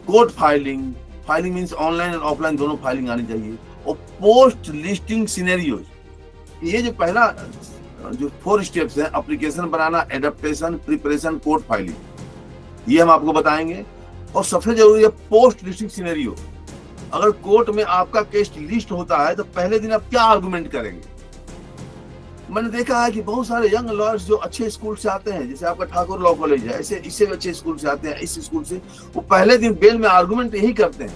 court filing, filing means online और ऑफलाइन दोनों फाइलिंग आनी चाहिए, और पोस्ट लिस्टिंग सिनेरियोज। ये जो पहला जो 4 स्टेप्स हैं, एप्लीकेशन बनाना, एडेप्टेशन, प्रिपरेशन, कोर्ट फाइलिंग, ये हम आपको बताएंगे। और सबसे जरूरी है पोस्ट लिस्टिंग सिनेरियो। अगर कोर्ट में आपका केस लिस्ट होता है तो पहले दिन आप क्या आर्गुमेंट करेंगे? मैंने देखा है कि बहुत सारे यंग लॉयर्स जो अच्छे स्कूल से आते हैं, जैसे आपका ठाकुर लॉ कॉलेज है, ऐसे इससे अच्छे स्कूल से आते हैं, इस स्कूल से, वो पहले दिन बेल में आर्गुमेंट यही करते हैं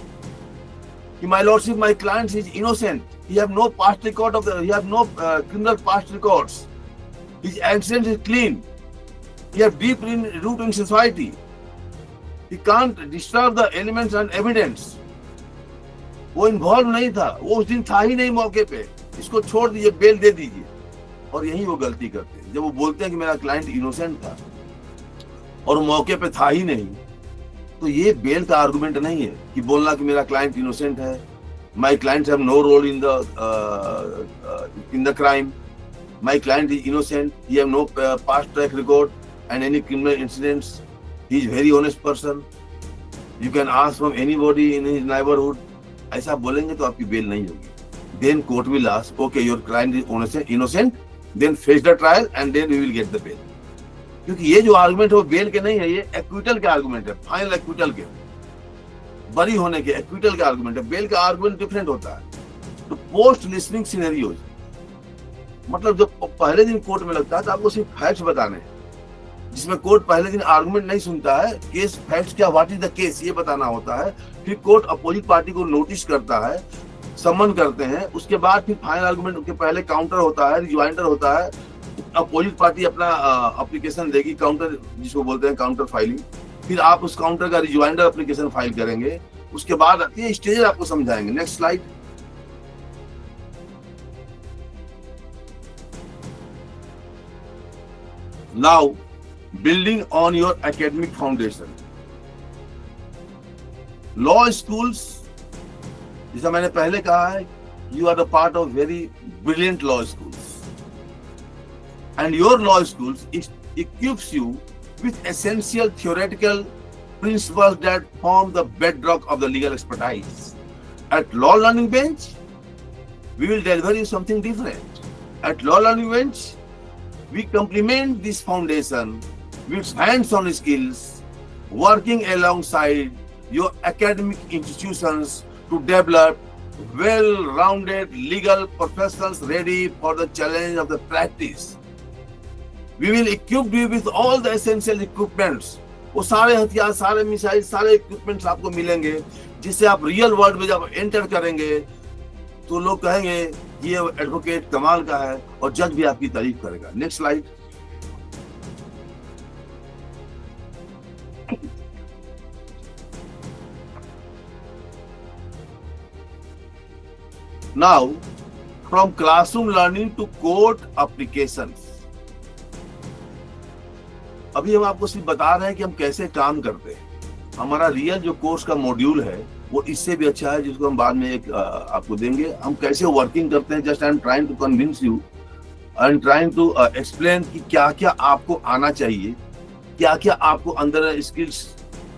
कि my lordship, my client is innocent, he have no past record of the, he have no criminal past records, his ancient is clean, he have deep root in society, he can't disturb the elements and evidence. वो involve नहीं था, वो उस दिन था ही नहीं मौके पे, इसको छोड़ दीजिए, बेल दे दीजिए। और यही वो गलती करते हैं, जब वो बोलते हैं कि मेरा क्लाइंट इनोसेंट था और मौके पे था ही नहीं, तो ये बेल का आर्गुमेंट नहीं है कि बोलना कि मेरा क्लाइंट इनोसेंट है, my client have no role in the crime, my client is innocent, he have no past track record and any criminal incidents, he is very honest person, you can ask from anybody in his neighbourhood. ऐसा बोलेंगे तो आपकी bail नहीं होगी। Then court will ask, okay your client is innocent, then face the trial and then we will get the bail. क्योंकि ये जो argument है वो बेल के नहीं है, ये एक्विटल के आर्गुमेंट है, फाइनल एक्विटल के, बरी होने के एक्विटल के आर्गुमेंट है। बेल का आर्गुमेंट डिफरेंट होता है। तो पोस्ट लिस्टिंग सिनेरियोज मतलब जब पहले दिन कोर्ट में लगता है तो आपको सिर्फ फैक्ट्स बताने हैं, जिसमें कोर्ट पहले दिन आर्गुमेंट नहीं सुनता है, केस फैक्ट्स क्या, व्हाट इज द केस, ये बताना होता है। फिर कोर्ट अपोजिट पार्टी को नोटिस करता है, समन करते हैं, उसके बाद फिर फाइनल आर्गुमेंट के पहले काउंटर होता है, रिजॉइंडर होता है, अपोजिट पार्टी अपना एप्लीकेशन देगी, काउंटर जिसको बोलते हैं काउंटर फाइलिंग, फिर आप उस काउंटर का रिजॉइंडर एप्लीकेशन फाइल करेंगे। उसके बाद आती है स्टेज, आपको समझाएंगे। Next slide. Now building on your academic foundation. Law schools, जैसा मैंने पहले कहा है, you are the part of very brilliant law schools, and your law schools equips you with essential theoretical principles that form the bedrock of the legal expertise. At Law Learning Bench, we will deliver you something different. At Law Learning Bench, we complement this foundation with hands-on skills, working alongside your academic institutions to develop well-rounded legal professionals ready for the challenge of the practice. We will equip you with all the essential equipments. वो सारे हथियार, सारे missile, सारे equipments आपको मिलेंगे, जिससे आप real world में जब एंटर करेंगे तो लोग कहेंगे ये एडवोकेट कमाल का है, और जज भी आपकी तारीफ करेगा। Next slide. Now from classroom learning to court applications. अभी हम आपको सिर्फ बता रहे हैं कि हम कैसे काम करते हैं। हमारा रियल जो कोर्स का मॉड्यूल है वो इससे भी अच्छा है, जिसको हम बाद में एक आपको देंगे। हम कैसे वर्किंग करते हैं, just I am trying to convince you, I am trying to explain कि क्या क्या आपको आना चाहिए, क्या क्या आपको अंदर स्किल्स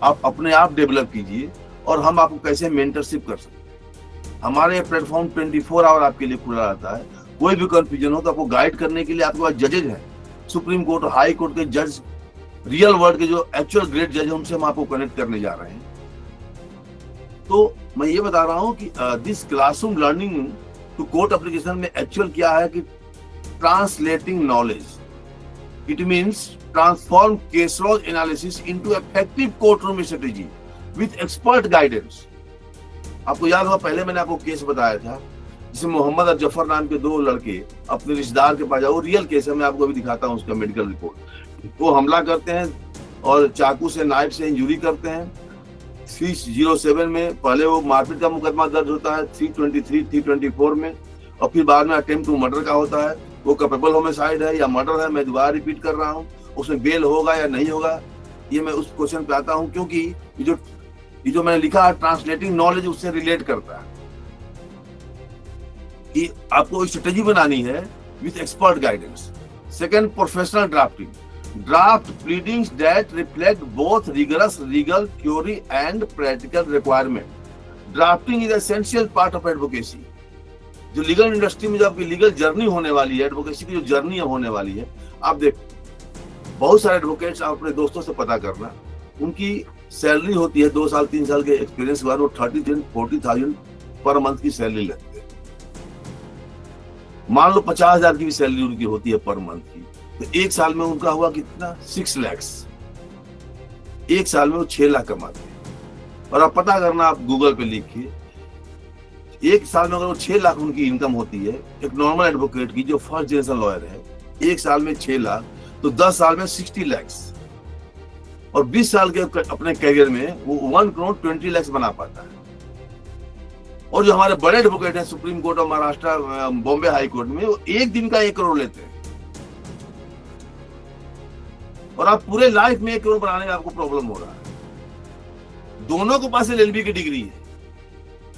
आप अपने आप डेवलप कीजिए, और हम आपको कैसे मेंटरशिप कर सकते हैं। हमारे प्लेटफॉर्म 24 आवर आपके लिए खुला रहता है। कोई भी कंफ्यूजन हो तो आपको गाइड करने के लिए आपके पास जजेज हैं, सुप्रीम कोर्ट और हाई कोर्ट के जज, रियल वर्ल्ड के जो एक्चुअल ग्रेट जज है, उनसे हम आपको कनेक्ट करने जा रहे हैं। तो मैं ये बता रहा हूं कि this classroom learning to court application में एक्चुअल क्या है कि translating knowledge, it means transform case law analysis into effective court room strategy with expert guidance. आपको याद होगा पहले मैंने आपको केस बताया था, जिसमें मोहम्मद और जफर नाम के दो लड़के अपने रिश्तेदार के पास जाओ, रियल केस है, मैं आपको अभी दिखाता हूँ उसका मेडिकल रिपोर्ट। वो हमला करते हैं और चाकू से, नाइफ से इंजुरी करते हैं। 307 में पहले वो मारपीट का मुकदमा दर्ज होता है, 323, 324 में, और फिर बाद में अटेम्प्ट टू मर्डर का होता है। वो कैपेबल होमिसाइड है या मर्डर है, मैं दोबारा रिपीट कर रहा हूँ। उसमें बेल होगा या नहीं होगा, ये मैं उस क्वेश्चन पे आता हूँ, क्योंकि ये जो मैंने लिखा है ट्रांसलेटिंग नॉलेज उससे रिलेट करता है कि आपको स्ट्रेटेजी बनानी है with expert guidance. Second, professional drafting, draft pleadings that reflect both rigorous legal theory and practical requirement. Drafting is essential part of advocacy. जो लीगल इंडस्ट्री में जो आपकी लीगल जर्नी होने वाली है, एडवोकेसी की जो जर्नी होने वाली है, आप देखो बहुत सारे एडवोकेट्स, आप अपने दोस्तों से पता करना, उनकी सैलरी होती है 2 साल 3 साल के एक्सपीरियंस के बाद वो 30,000-40,000 पर मंथ की सैलरी लेते हैं। मान लो 50,000 की भी सैलरी उनकी होती है पर मंथ की, तो एक साल में उनका हुआ कितना, 6 लाख। एक साल में वो 6 लाख कमाते हैं। और आप पता करना, आप गूगल पे लिखिए, एक साल में अगर वो 6 लाख उनकी इनकम होती है, एक नॉर्मल एडवोकेट की जो फर्स्ट जनरेशन लॉयर है, एक साल में 6 लाख, तो 10 साल में 60 लाख, और 20 साल के अपने करियर में वो 1 करोड़ 20 लाख बना पाता है। और जो हमारे बड़े एडवोकेट हैं सुप्रीम कोर्ट और महाराष्ट्र, बॉम्बे हाई कोर्ट में, वो एक दिन का 1 करोड़ लेते हैं। और आप पूरे लाइफ में 1 करोड़ बनाने का आपको प्रॉब्लम हो रहा है। दोनों के पास एलएलबी की डिग्री है।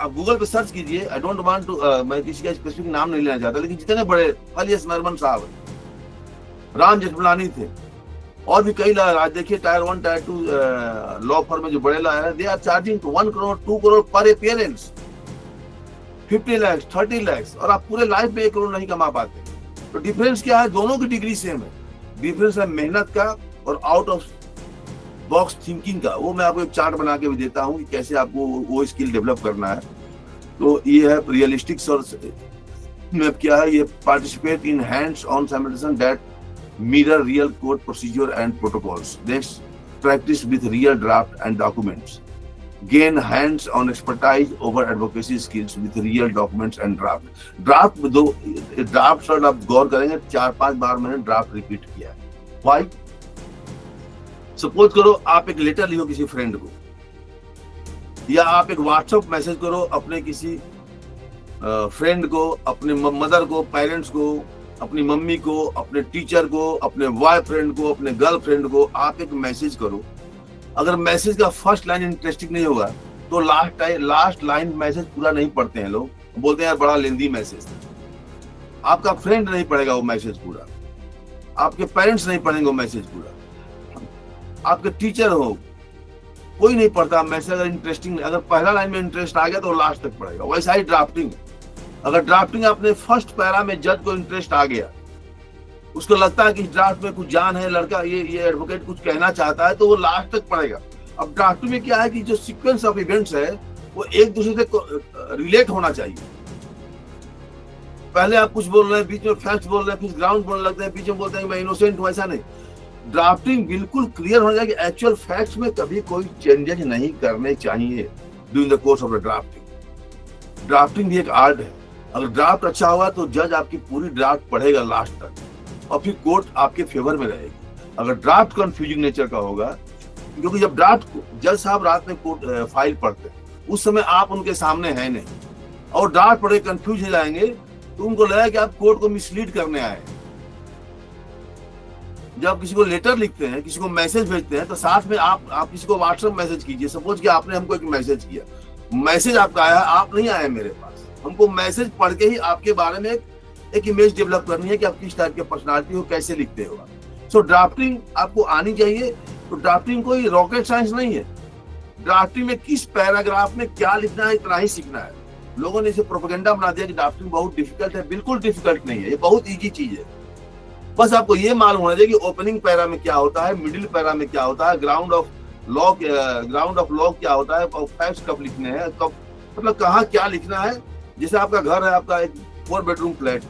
आप गूगल पे सर्च कीजिए, आई डोंट वांट टू, मैं किसी का स्पेसिफिक नाम नहीं लेना चाहता, लेकिन जितने बड़े, फलियस नरमन साहब, राम जेठमलानी थे, और भी कई लॉयर, आज देखिए टायर 1 टायर 2 लॉ फर्म में जो बड़े लॉयर हैं, they are charging 1 crore 2 crore per appearance, 50 lakh 30 lakh, और आप पूरे लाइफ में 1 करोड़ नहीं कमा पाते। तो डिफरेंस क्या है? दोनों की डिग्री सेम है, डिफरेंस है मेहनत का और आउट ऑफ बॉक्स थिंकिंग का। वो मैं आपको एक चार्ट बना के भी देता हूँ कि कैसे आपको वो स्किल डेवलप करना है। तो ये है रियलिस्टिक सोर्स में क्या है, ये participate in hands on sanitation that mirror real court procedure and protocols, next practice with real draft and documents, gain hands on expertise over advocacy skills with real documents and draft दो draft shot आप गौर करेंगे 4-5 बार मैंने draft repeat किया है। Why? Suppose करो आप एक letter लिखो किसी फ्रेंड को, या आप एक व्हाट्सएप मैसेज करो अपने किसी फ्रेंड को, अपने मदर को, पेरेंट्स को, अपनी मम्मी को, अपने टीचर को, अपने बॉयफ्रेंड को, अपने गर्लफ्रेंड को आप एक मैसेज करो। अगर मैसेज का फर्स्ट लाइन इंटरेस्टिंग नहीं होगा तो लास्ट लाइन मैसेज पूरा नहीं पढ़ते हैं लोग, बोलते हैं यार बड़ा लेंदी मैसेज था। आपका फ्रेंड नहीं पढ़ेगा वो मैसेज पूरा, आपके पेरेंट्स नहीं पढ़ेंगे वो मैसेज पूरा, आपके टीचर हो, कोई नहीं पढ़ता मैसेज अगर इंटरेस्टिंग, अगर पहला लाइन में इंटरेस्ट आ गया तो लास्ट तक पढ़ेगा। वैसा ही ड्राफ्टिंग, अगर ड्राफ्टिंग अपने फर्स्ट पैरा में जज को इंटरेस्ट आ गया, उसको लगता है कि ड्राफ्ट में कुछ जान है, लड़का ये एडवोकेट कुछ कहना चाहता है, तो वो लास्ट तक पढ़ेगा। अब ड्राफ्टिंग में क्या है कि जो सीक्वेंस ऑफ इवेंट्स है वो एक दूसरे से रिलेट होना चाहिए। पहले आप कुछ बोल रहे हैं, बीच में फैक्ट बोल रहे हैं, फिर ग्राउंड बोलने लगते हैं, बीच में बोलते हैं मैं इनोसेंट हूं, ऐसा नहीं। ड्राफ्टिंग बिल्कुल क्लियर हो जाए कि एक्चुअल फैक्ट्स में कभी कोई चेंजेस नहीं करने चाहिए during the course of the drafting. Drafting भी एक आर्ट है। अगर ड्राफ्ट अच्छा होगा तो जज आपकी पूरी ड्राफ्ट पढ़ेगा लास्ट तक और फिर कोर्ट आपके फेवर में रहेगी। अगर ड्राफ्ट कंफ्यूजिंग नेचर का होगा, क्योंकि जब ड्राफ्ट जज साहब रात में कोर्ट फाइल पढ़ते हैं उस समय आप उनके सामने हैं नहीं, और ड्राफ्ट पढ़े कंफ्यूज हो जाएंगे तो उनको लगेगा कि आप कोर्ट को मिसलीड करने आए। जब किसी को लेटर लिखते हैं, किसी को मैसेज भेजते हैं, तो साथ में आप किसी को व्हाट्सएप मैसेज कीजिए। सपोज कि आपने हमको एक मैसेज किया, मैसेज आपका आया, आप नहीं आए मेरे पास, हमको मैसेज पढ़ के ही आपके बारे में एक इमेज डेवलप करनी है कि आप किस टाइप के पर्सनालिटी हो, कैसे लिखते हो। सो ड्राफ्टिंग आपको आनी चाहिए। तो ड्राफ्टिंग कोई रॉकेट साइंस नहीं है। ड्राफ्टिंग में किस पैराग्राफ में क्या लिखना है इतना ही सीखना है। लोगों ने इसे प्रोपेगेंडा बना दिया कि ड्राफ्टिंग बहुत डिफिकल्ट है। बिल्कुल डिफिकल्ट नहीं है, ये बहुत इजी चीज है। बस आपको ये मालूम होना चाहिए कि ओपनिंग पैरा में क्या होता है, मिडिल पैरा में क्या होता है, ग्राउंड ऑफ लॉ क्या होता है, और फैक्ट्स कब लिखने हैं, कब मतलब कहाँ क्या लिखना है। जैसे आपका घर है, आपका एक 4 बेडरूम फ्लैट,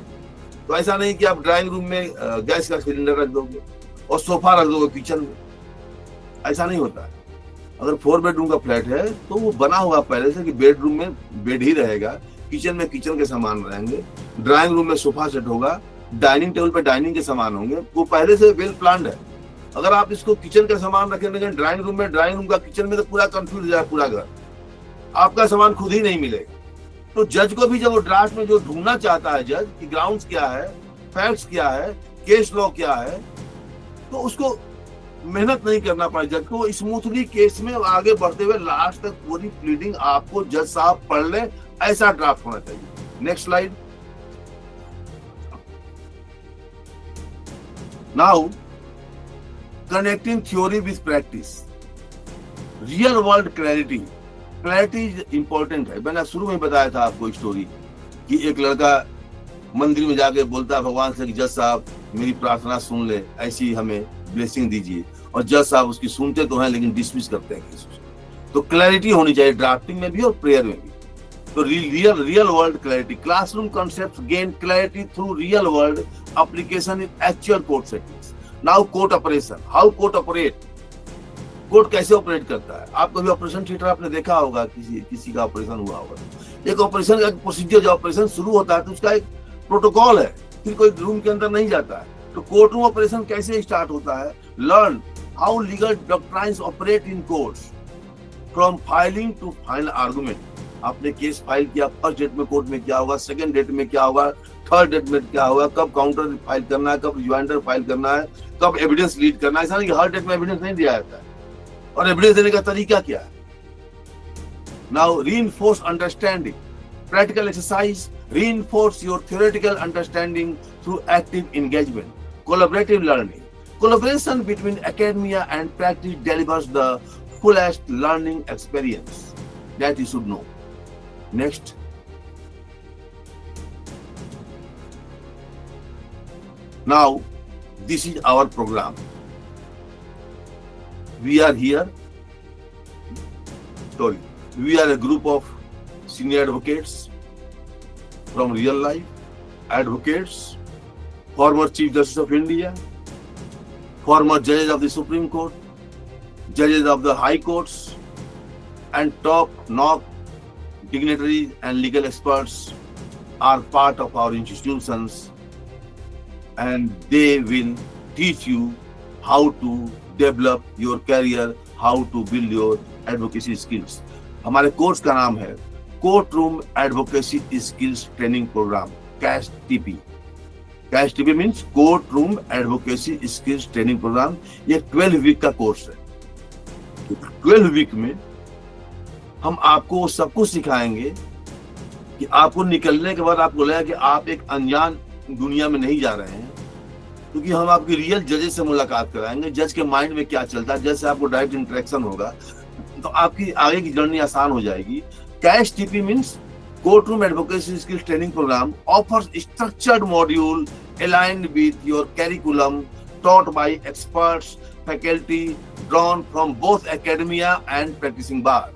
तो ऐसा नहीं कि आप ड्राइंग रूम में गैस का सिलेंडर रख दोगे और सोफा रख दोगे किचन में, ऐसा नहीं होता है। अगर 4 बेडरूम का फ्लैट है तो वो बना हुआ पहले से कि बेडरूम में बेड ही रहेगा, किचन में किचन के सामान रहेंगे, ड्राइंग रूम में सोफा सेट होगा, डाइनिंग टेबल पे डाइनिंग के सामान होंगे, वो पहले से वेल प्लान्ड है। अगर आप इसको किचन का सामान रखेंगे ड्राइंग रूम में, ड्राइंग रूम का किचन में, तो पूरा कंफ्यूज हो जाए पूरा घर, आपका सामान खुद ही नहीं मिलेगा। तो जज को भी जब वो ड्राफ्ट में जो ढूंढना चाहता है जज कि ग्राउंड्स क्या है, फैक्ट्स क्या है, केस लॉ क्या है, तो उसको मेहनत नहीं करना पड़े जज को। स्मूथली केस में आगे बढ़ते हुए लास्ट तक पूरी प्लीडिंग आपको जज साहब पढ़ ले, ऐसा ड्राफ्ट होना चाहिए। Next slide. Now connecting theory with practice, real world clarity. Clarity important है। मैंने शुरू में बताया था आपको स्टोरी कि एक लड़का मंदिर में जाके बोलता है भगवान से कि जज साहब मेरी प्रार्थना सुन ले, ऐसी हमें ब्लेसिंग दीजिए, और जज साहब उसकी सुनते तो हैं लेकिन डिसमिस करते हैं केस। तो क्लैरिटी होनी चाहिए ड्राफ्टिंग में भी और प्रेयर में भी। तो real world clarity, classroom concepts gain clarity through real world application in actual court settings. Now court operation, how court operate, court कैसे ऑपरेट करता है। आप कभी ऑपरेशन थिएटर आपने देखा होगा, किसी का ऑपरेशन हुआ होगा। एक ऑपरेशन का प्रोसीजर, जब ऑपरेशन शुरू होता है तो उसका एक प्रोटोकॉल है, फिर कोई रूम के अंदर नहीं जाता है। तो कोर्ट रूम ऑपरेशन कैसे स्टार्ट होता है। Learn how legal doctrines operate in courts from filing to final argument. आपने केस फाइल किया, फर्स्ट डेट में कोर्ट में क्या होगा, सेकंड डेट में क्या होगा, थर्ड डेट में क्या होगा, कब काउंटर फाइल करना है, कब रिमाइंडर फाइल करना है, कब एविडेंस लीड करना है। ऐसा नहीं कि हर डेट में एविडेंस नहीं दिया जाता है, और एविडेंस देने का तरीका क्या है। Now reinforce understanding, practical exercise, reinforce your theoretical understanding through active engagement. Collaborative learning. Collaboration between academia and practice delivers the fullest learning experience that you should know. Next. Now, this is our program. We are here. We are a group of senior advocates from real life, advocates, former Chief Justice of India, former judges of the Supreme Court, judges of the High Courts, and top-notch dignitaries and legal experts are part of our institutions, and they will teach you how to develop your career, how to build your advocacy skills. हमारे course का नाम है court room advocacy skills training programme, CASTP। CASTP means court room advocacy skills training programme. ये 12 week का course है। 12 week में हम आपको सब कुछ सिखाएंगे कि आपको निकलने के बाद आपको लगेगा कि आप एक अनजान दुनिया में नहीं जा रहे हैं, क्योंकि हम आपकी रियल जजेस से मुलाकात कराएंगे। जज के माइंड में क्या चलता है, जज से आपको डायरेक्ट इंटरेक्शन होगा, तो आपकी आगे की जर्नी आसान हो जाएगी। CASTP means Courtroom Advocacy Skills Training Program offers structured module aligned with your curriculum, taught by experts, faculty drawn from both academia and practicing bar.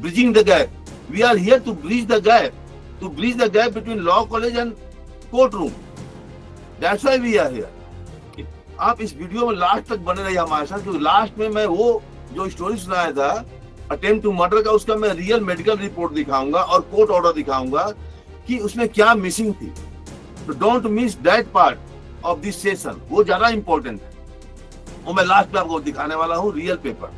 Bridging the gap. We are here to bridge the gap between law college and court room, that's why we are here. आप इस video में last तक बने रहिए हमारे साथ, क्योंकि last में मैं वो जो स्टोरी सुनाया था अटेम्प्ट टू मर्डर का, उसका मैं रियल मेडिकल रिपोर्ट दिखाऊंगा और कोर्ट ऑर्डर दिखाऊंगा कि उसमें क्या मिसिंग थी। तो don't miss that part of this session, वो ज्यादा इंपॉर्टेंट है, वो मैं लास्ट में आपको दिखाने वाला हूँ real paper.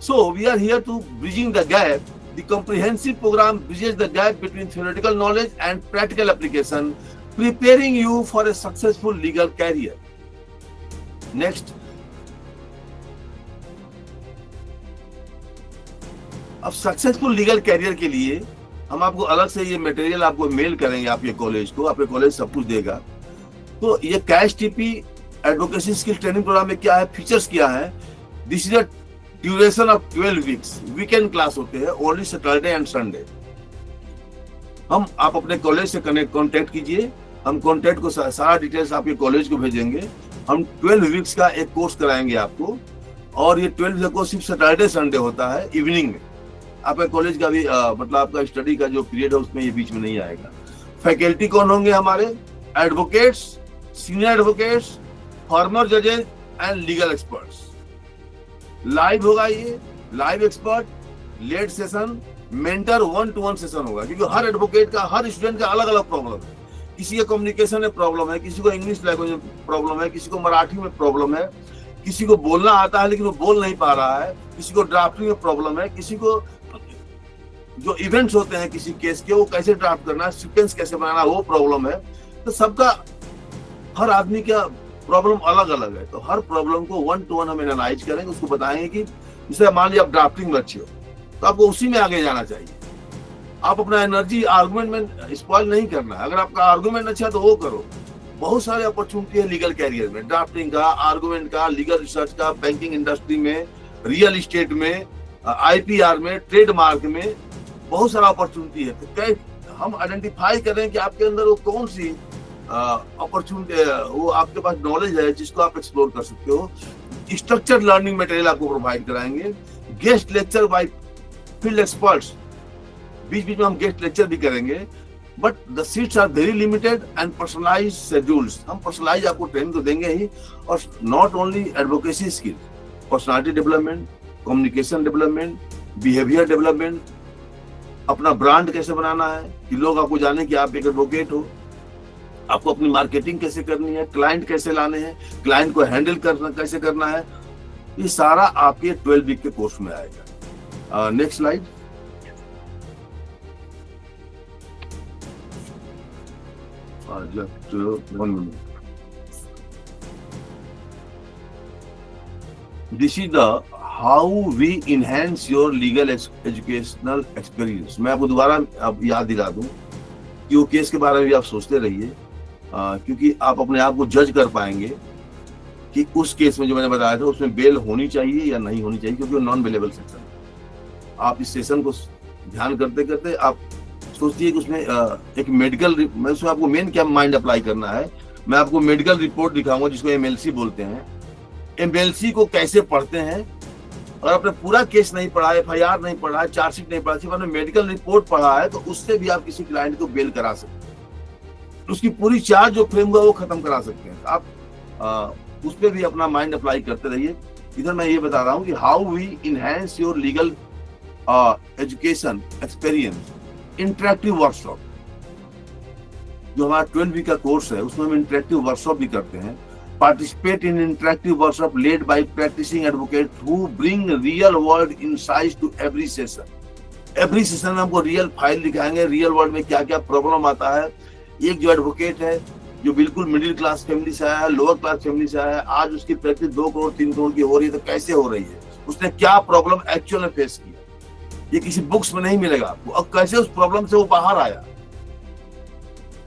So we are here to bridging the gap. The comprehensive programme bridges the gap between theoretical knowledge and practical application, preparing you for a successful legal career. Next, अब successful legal career के लिए हम आपको अलग से ये material आपको mail करेंगे, आपके कॉलेज को, आपके कॉलेज सब कुछ देगा। तो ये CASTP advocacy skill training programme में क्या है, फीचर्स क्या है। This is a duration of 12 weeks, weekend class होते हैं, ओनली सैटरडे एंड संडे। आप अपने कॉलेज से कॉन्टेक्ट कीजिए, हम कॉन्टेक्ट को सारा डिटेल्स आपके कॉलेज को भेजेंगे। हम 12 वीक्स का एक कोर्स कराएंगे आपको, और ये 12 वीक कोर्स सिर्फ सैटरडे संडे होता है इवनिंग में। आपका कॉलेज का भी मतलब आपका स्टडी का जो पीरियड है उसमें ये बीच में नहीं आएगा। फैकल्टी कौन होंगे हमारे, एडवोकेट्स, सीनियर एडवोकेट्स, फॉर्मर जजेस एंड लीगल एक्सपर्ट्स। लाइव होगा ये, live expert, led session, mentor 1-to-1 session होगा, क्योंकि हर एडवोकेट का, हर स्टूडेंट का अलग अलग प्रॉब्लम है। किसी का कम्युनिकेशन में प्रॉब्लम है, किसी को इंग्लिश लैंग्वेज में प्रॉब्लम है, किसी को मराठी में प्रॉब्लम है, किसी को बोलना आता है लेकिन वो बोल नहीं पा रहा है, किसी को ड्राफ्टिंग में प्रॉब्लम है, किसी को जो इवेंट्स होते हैं किसी केस के वो कैसे ड्राफ्ट करना है, सीक्वेंस कैसे बनाना वो प्रॉब्लम है। तो सबका, हर आदमी का प्रॉब्लम अलग अलग है। तो हर प्रॉब्लम को 1-to-1 हम एनालाइज करेंगे, उसको बताएंगे कि जैसे मान लीजिए आप ड्राफ्टिंग में अच्छे हो तो आपको उसी में आगे जाना चाहिए। आप अपना एनर्जी आर्गुमेंट में स्पॉइल नहीं करना है। अगर आपका आर्गुमेंट अच्छा है तो वो करो। बहुत सारे अपॉर्चुनिटी है लीगल कैरियर में, ड्राफ्टिंग का, आर्गुमेंट का, लीगल रिसर्च का, बैंकिंग इंडस्ट्री में, रियल इस्टेट में, IPR में, ट्रेडमार्क में, बहुत सारा अपॉर्चुनिटी है। तो हम आइडेंटिफाई करें कि आपके अंदर वो कौन सी अपॉर्चुनिटी, वो आपके पास नॉलेज है जिसको आप एक्सप्लोर कर सकते हो। स्ट्रक्चर्ड लर्निंग मटेरियल आपको प्रोवाइड कराएंगे, guest lecture by field experts, बीच बीच में हम गेस्ट लेक्चर भी करेंगे। But the seats are very limited and personalised schedules. हम पर्सनलाइज आपको ट्रेनिंग तो देंगे ही, और not only advocacy skill, personality development, communication development, behaviour development, अपना ब्रांड कैसे बनाना है कि लोग आपको जाने कि आप एक एडवोकेट हो, आपको अपनी मार्केटिंग कैसे करनी है, क्लाइंट कैसे लाने हैं, क्लाइंट को हैंडल करना कैसे करना है, ये सारा आपके 12 वीक के कोर्स में आएगा। Next slide. Just 1 minute. This is the how we enhance your legal educational experience. मैं आपको दोबारा अब याद दिला दूं कि वो केस के बारे में भी आप सोचते रहिए, क्योंकि आप अपने आप को जज कर पाएंगे कि उस केस में जो मैंने बताया था उसमें बेल होनी चाहिए या नहीं होनी चाहिए, क्योंकि वो नॉन बेलेबल सेक्शन है। आप इस सेशन को ध्यान करते करते आप सोचिए कि उसमें एक मेडिकल, मैं उसमें आपको मेन क्या माइंड अप्लाई करना है, मैं आपको मेडिकल रिपोर्ट दिखाऊंगा जिसको MLC बोलते हैं। MLC को कैसे पढ़ते हैं, और आपने पूरा केस नहीं पढ़ा, FIR नहीं पढ़ा, चार्जशीट नहीं पढ़ा, सिर्फ आपने मेडिकल रिपोर्ट पढ़ा है, तो उससे भी आप किसी क्लाइंट को बेल करा सकते हैं, उसकी पूरी चार्ज जो फ्रेम हुआ वो खत्म करा सकते हैं। आप उस पर भी अपना माइंड अप्लाई करते रहिए। इधर मैं ये बता रहा हूँ कि how we enhance your legal education experience. Interactive workshop, जो हमारा 12 वीक का कोर्स है उसमें हम इंटरेक्टिव वर्कशॉप भी करते हैं। Participate in interactive workshop led by practicing advocate who bring real world insights to every session. Every session में हमको रियल फाइल दिखाएंगे, रियल वर्ल्ड में क्या क्या प्रॉब्लम आता है। एक जो एडवोकेट है जो बिल्कुल मिडिल क्लास फैमिली से आया है, लोअर क्लास फैमिली से आया है, आज उसकी प्रैक्टिस 2 करोड़ 3 करोड़ की हो रही है, तो कैसे हो रही है, उसने क्या प्रॉब्लम एक्चुअल में फेस की, ये किसी बुक्स में नहीं मिलेगा आपको। और कैसे उस प्रॉब्लम से वो बाहर आया,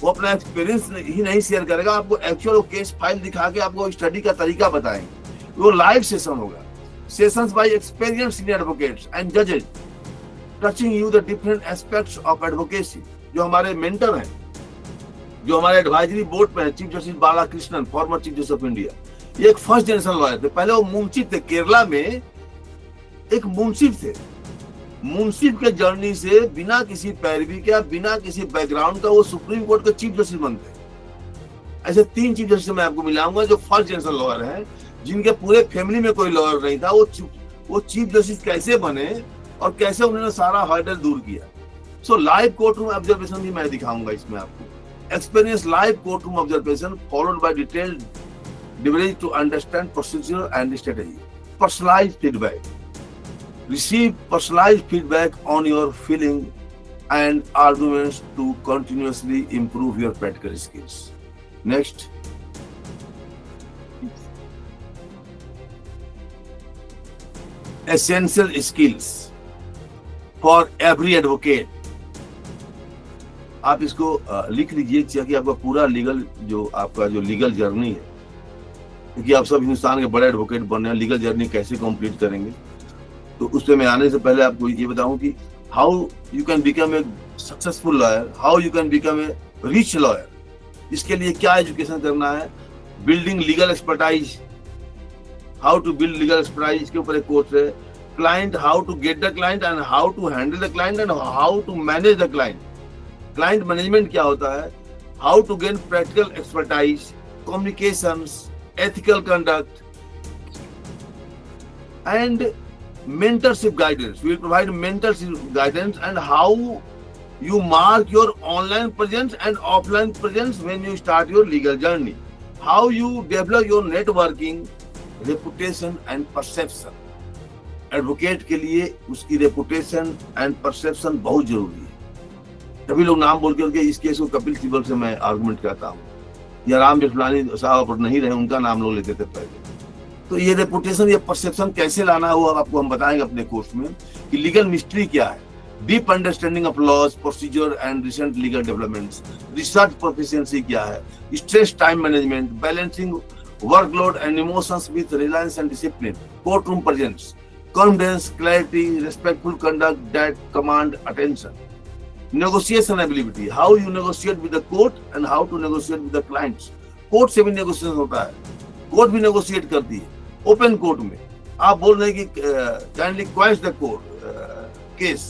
वो अपना एक्सपीरियंस ही नहीं शेयर करेगा, आपको एक्चुअल केस फाइल दिखा के आपको स्टडी का तरीका बताएंगे। वो लाइव सेशन होगा, sessions by experienced senior advocates and जजेस touching you the different aspects of advocacy. जो हमारे मेंटर हैं, जो हमारे एडवाइजरी बोर्ड पे है, chief justice Balakrishnan, farmer chief justice of India, ये एक फर्स्ट जनरेशन लॉयर थे। पहले वो मुंसिफ थे, केरला में एक मुंसिफ थे। मुंसिफ के जर्नी से बिना किसी पैरवी के, बिना किसी बैकग्राउंड का वो सुप्रीम कोर्ट के चीफ जस्टिस बनते। ऐसे 3 चीफ जस्टिस मैं आपको मिलाऊंगा जो फर्स्ट जनरेशन लॉयर है, जिनके पूरे फैमिली में कोई लॉयर नहीं था। वो चीफ जस्टिस कैसे बने और कैसे उन्होंने सारा हर्डल दूर किया। So live court room observation भी मैं दिखाऊंगा इसमें आपको। Experience live court room observation followed by detailed debriefs to understand procedure and strategy. Personalized feedback, receive personalized feedback on your feeling and arguments to continuously improve your practical skills. Next. Essential skills for every advocate. आप इसको लिख लीजिए कि आपका पूरा आपका जो legal journey है, क्योंकि आप सब हिंदुस्तान के बड़े एडवोकेट बन रहे हैं, लीगल जर्नी कैसे कंप्लीट करेंगे। तो उस पर मैं आने से पहले आपको ये बताऊं कि how you can become a successful lawyer, how you can become a rich lawyer. इसके लिए क्या एजुकेशन करना है, building legal expertise, how to build legal expertise, इसके ऊपर एक कोर्स है। Client, how to get the client and how to handle the client and how to manage the client. Client management क्या होता है, how to gain practical expertise, communications, ethical conduct and mentorship guidance. We will provide mentorship guidance and how you mark your online presence and offline presence when you start your legal journey. How you develop your networking, reputation and perception. Advocate के लिए उसकी reputation and perception बहुत जरूरी है। सभी लोग नाम बोल के इस केस को कपिल सिब्बल से मैं आर्गुमेंट करता हूँ, या राम जेठमलानी साहब पर नहीं रहे, उनका नाम लोग लेते थे पहले। तो ये रेपुटेशन, ये परसेप्शन कैसे लाना है वो आपको हम बताएंगे अपने कोर्स में, कि लीगल मिस्ट्री क्या है, deep understanding of laws, procedure and recent legal developments, research proficiency क्या है, stress time management, balancing workload and emotions with reliance and discipline, court room presence, confidence, clarity, respectful conduct that command attention, negotiation ability, how you negotiate with the court and how to negotiate with the clients. Court से भी negotiation होता है, court भी negotiate करती है। Open court में आप बोल रहे हैं कि काइंडली क्वेश द कोर्ट केस,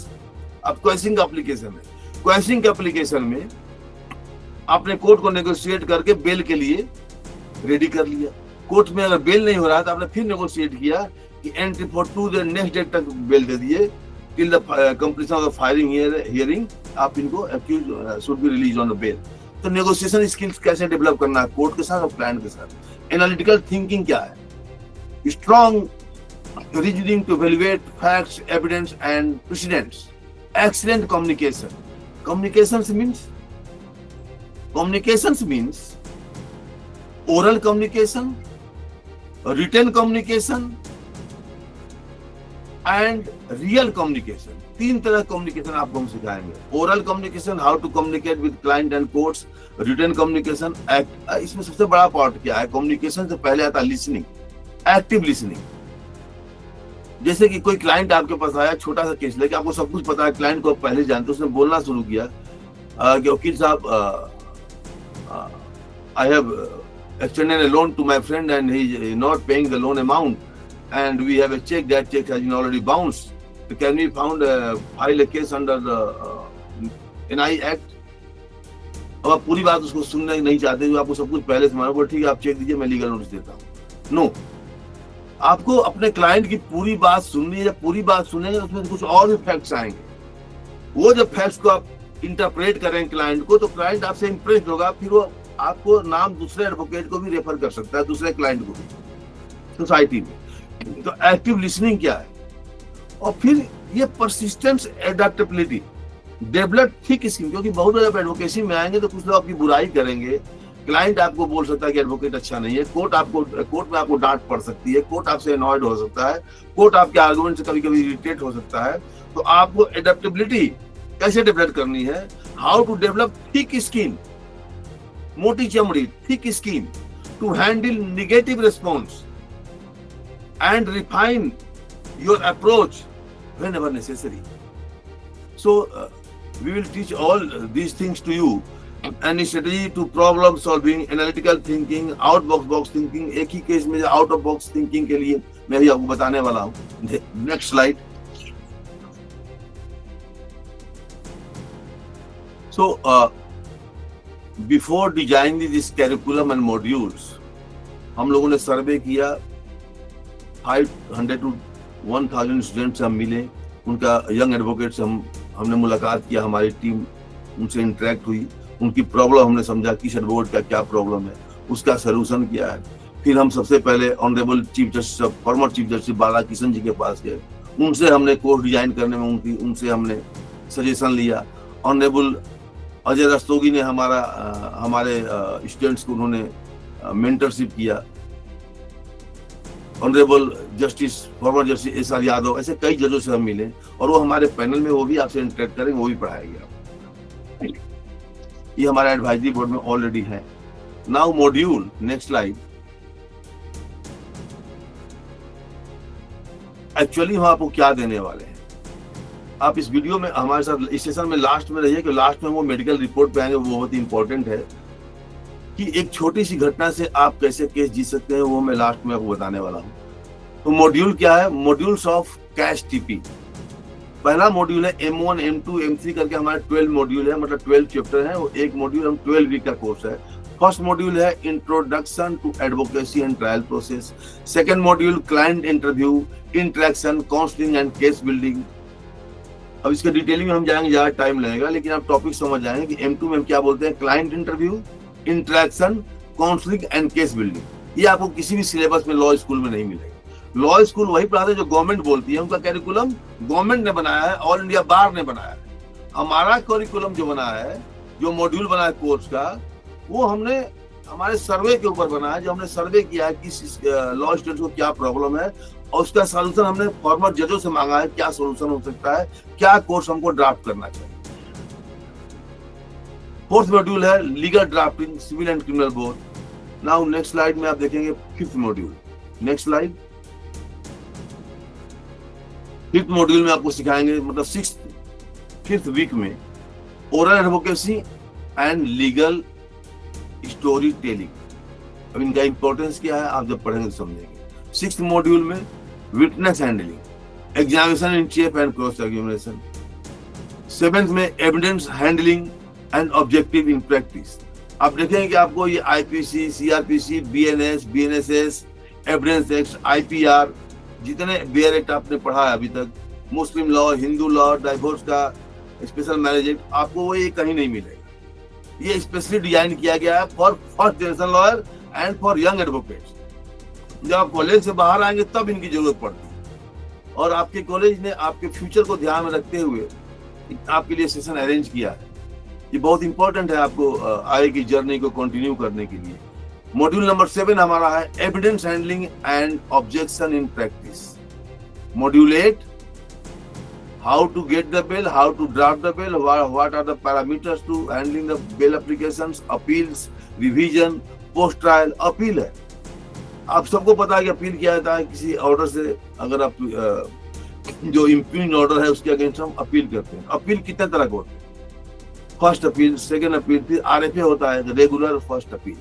अब क्वेशिंग का एप्लीकेशन है। क्वेशिंग के एप्लीकेशन में आपने कोर्ट को नेगोशिएट करके बेल के लिए रेडी कर लिया। कोर्ट में अगर बेल नहीं हो रहा तो आपने फिर नेगोशिएट किया कि entry for to the next date तक बेल दे दिए, till the completion of the firing hearing आप इनको accuse should be release on the bail. तो नेगोशिएशन स्किल्स कैसे डेवलप करना है कोर्ट के साथ और क्लाइंट के साथ। एनालिटिकल थिंकिंग क्या है, strong reasoning to evaluate facts, evidence and precedents. Excellent communication, communications means oral communication, written communication and real communication। 3 तरह कम्युनिकेशन आपको हम सिखाएंगे। Oral communication, how to communicate with client and courts. Written communication, इसमें सबसे बड़ा part क्या है, communication से पहले आता है लिसनिंग, एक्टिव लिसनिंग। जैसे कि कोई क्लाइंट आपके पास आया, छोटा सा केस लेके, आपको सब कुछ पता है, क्लाइंट को पहले जानते, उसने बोलना शुरू किया कि वकील साहब, I have extended a loan to my friend and he is not paying the loan amount and we have a check, that check has been already bounced. So can we file a case under the NI Act? अब आप पूरी बात उसको सुनना नहीं चाहते, जो आपको सब कुछ पहले से मालूम, ठीक है आप चेक दीजिए, मैं लीगल नोटिस देता हूँ। नो, आपको अपने क्लाइंट की पूरी बात सुननी है। जब पूरी बात सुनेंगे तो उसमें कुछ और भी फैक्ट्स आएंगे। वो जब फैक्ट्स को आप इंटरप्रेट करें क्लाइंट को, तो क्लाइंट आपसे इंप्रेस्ड होगा, फिर वो आपको नाम दूसरे एडवोकेट को भी रेफर कर सकता है, दूसरे क्लाइंट को भी सोसाइटी में। तो एक्टिव लिसनिंग क्या है, और फिर ये persistence, adaptability, develop thick skill. क्योंकि बहुत जब एडवोकेसी में आएंगे तो कुछ लोग आपकी बुराई करेंगे, क्लाइंट आपको बोल सकता है कि एडवोकेट अच्छा नहीं है, कोर्ट में आपको डांट पड़ सकती है, कोर्ट आपसे अनॉयड हो सकता है, कोर्ट आपके आर्गुमेंट से कभी कभी इरिटेट हो सकता है। तो आपको एडेप्टेबिलिटी कैसे डेवलप करनी है, how to develop thick skin, मोटी चमड़ी, thick skin, to handle negative response and refine your approach whenever necessary. So we will teach all these things to you, and strategy to problem solving, analytical thinking, out box thinking। एक ही case में out of box thinking के लिए मैं भी आपको बताने वाला हूँ। Next slide. So before designing this curriculum and modules, हम लोगों ने सर्वे किया, 500 to 1000 स्टूडेंट से हम मिले, उनका यंग एडवोकेट से हमने मुलाकात किया, हमारी टीम उनसे इंटरेक्ट हुई, उनकी प्रॉब्लम हमने समझा, किस एडवोकेट का क्या प्रॉब्लम है, उसका सोल्यूशन किया है। फिर हम सबसे पहले honourable chief justice, former chief justice Bala Kishan ji के पास गए, उनसे हमने कोर्स डिजाइन करने में उनसे हमने सजेशन लिया। ऑनरेबल अजय रस्तोगी ने हमारे स्टूडेंट्स को उन्होंने मेंटरशिप किया। Honourable justice, former justice SR Yadav, ऐसे कई जजों से हम मिले और वो हमारे पैनल में, वो भी आपसे इंटरेक्ट करेंगे, वो भी पढ़ाया गया। ये हमारा एडवाइजरी बोर्ड में ऑलरेडी है। Now module, next slide. Actually हम आपको क्या देने वाले हैं, आप इस वीडियो में हमारे साथ इस सेशन में लास्ट में रहिए, कि लास्ट में वो मेडिकल रिपोर्ट पे आएंगे, वो बहुत इंपॉर्टेंट है कि एक छोटी सी घटना से आप कैसे केस जीत सकते हैं, वो मैं लास्ट में आपको बताने वाला हूँ। तो मॉड्यूल क्या है, मॉड्यूल्स ऑफ कैश टीपी। पहला मॉड्यूल है M1, M2, M3 करके हमारे 12 मॉड्यूल है, मतलब 12 चैप्टर है, वो एक मॉड्यूल हम 12 वीक का कोर्स है। फर्स्ट मॉड्यूल है introduction to advocacy and trial process. Second module client interview, interaction, counselling and case building. अब इसके डिटेलिंग में हम जाएंगे, ज्यादा टाइम लगेगा, लेकिन आप टॉपिक समझ जाएंगे कि M2 में हम क्या बोलते हैं, client interview, interaction, counselling and case building. ये आपको किसी भी सिलेबस में लॉ स्कूल में नहीं मिलेगा। लॉ स्कूल वही पढ़ाते हैं जो गवर्नमेंट बोलती है, उनका कैरिकुलम गवर्नमेंट ने बनाया है, ऑल इंडिया बार ने बनाया है। हमारा कैरिकुलम जो बना है, जो मॉड्यूल बना है कोर्स का, वो हमने हमारे सर्वे के ऊपर बना है, जो हमने सर्वे किया है किस लॉ स्टूडेंट्स को क्या प्रॉब्लम है, और उसका सोल्यूशन हमने फॉर्मर जजों से मांगा है, क्या सोल्यूशन हो सकता है, क्या कोर्स हमको ड्राफ्ट करना चाहिए। फोर्थ मॉड्यूल है legal drafting, civil and criminal both. Now next slide में आप देखेंगे fifth module. Next slide. Fifth module में आपको सिखाएंगे, मतलब फिफ्थ वीक में oral advocacy and legal story telling. अब इनका इंपॉर्टेंस क्या है, आप जब पढ़ेंगे तो समझेंगे। सिक्स्थ मॉड्यूल में witness handling, examination in chief and cross examination. Seventh में evidence handling and objective in practice. आप देखेंगे कि आपको ये IPC, CRPC, BNS, BNSS, evidence act, IPR, जितने बेयर एक्ट आपने पढ़ा है अभी तक, Muslim law, Hindu law, divorce का, स्पेशल मैरिज एक्ट, आपको वो ये कहीं नहीं मिलेगा। ये स्पेशली डिजाइन किया गया है for first generation lawyer and for young advocates. जब आप कॉलेज से बाहर आएंगे तब इनकी जरूरत पड़ती है, और आपके कॉलेज ने आपके फ्यूचर को ध्यान में रखते हुए आपके लिए सेशन अरेंज किया है। ये बहुत इंपॉर्टेंट है आपको आगे की जर्नी को कंटिन्यू करने के लिए। मॉड्यूल नंबर 7 हमारा है evidence handling and objection in practice. Module 8 how to get the bail, how to draft the bail, what are the parameters to handling the bail applications, appeals, revision, post trial. Appeal है, आप सबको पता है कि appeal किया जाता है किसी ऑर्डर से। अगर आप जो इम्प्यून ऑर्डर है उसके अगेंस्ट हम अपील करते हैं। अपील कितने तरह के होते हैं, फर्स्ट अपील, सेकंड अपील, फिर RFA होता है, रेगुलर फर्स्ट अपील।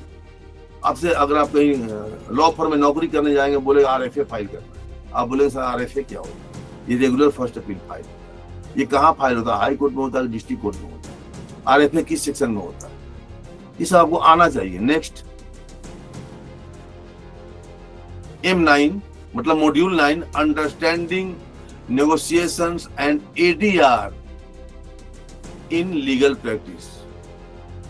आपसे अगर आप कहीं लॉ फर्म में नौकरी करने जाएंगे, बोले RFA फाइल करना, आप बोलेंगे सर RFA क्या होता है? ये रेगुलर फर्स्ट अपील फाइल होता है। ये कहाँ फाइल होता है, हाई कोर्ट में होता है, डिस्ट्रिक्ट कोर्ट में होता है। RFA किस सेक्शन में होता है, ये सब आपको आना चाहिए। नेक्स्ट M9 मतलब module 9 understanding negotiations and ADR in legal practice.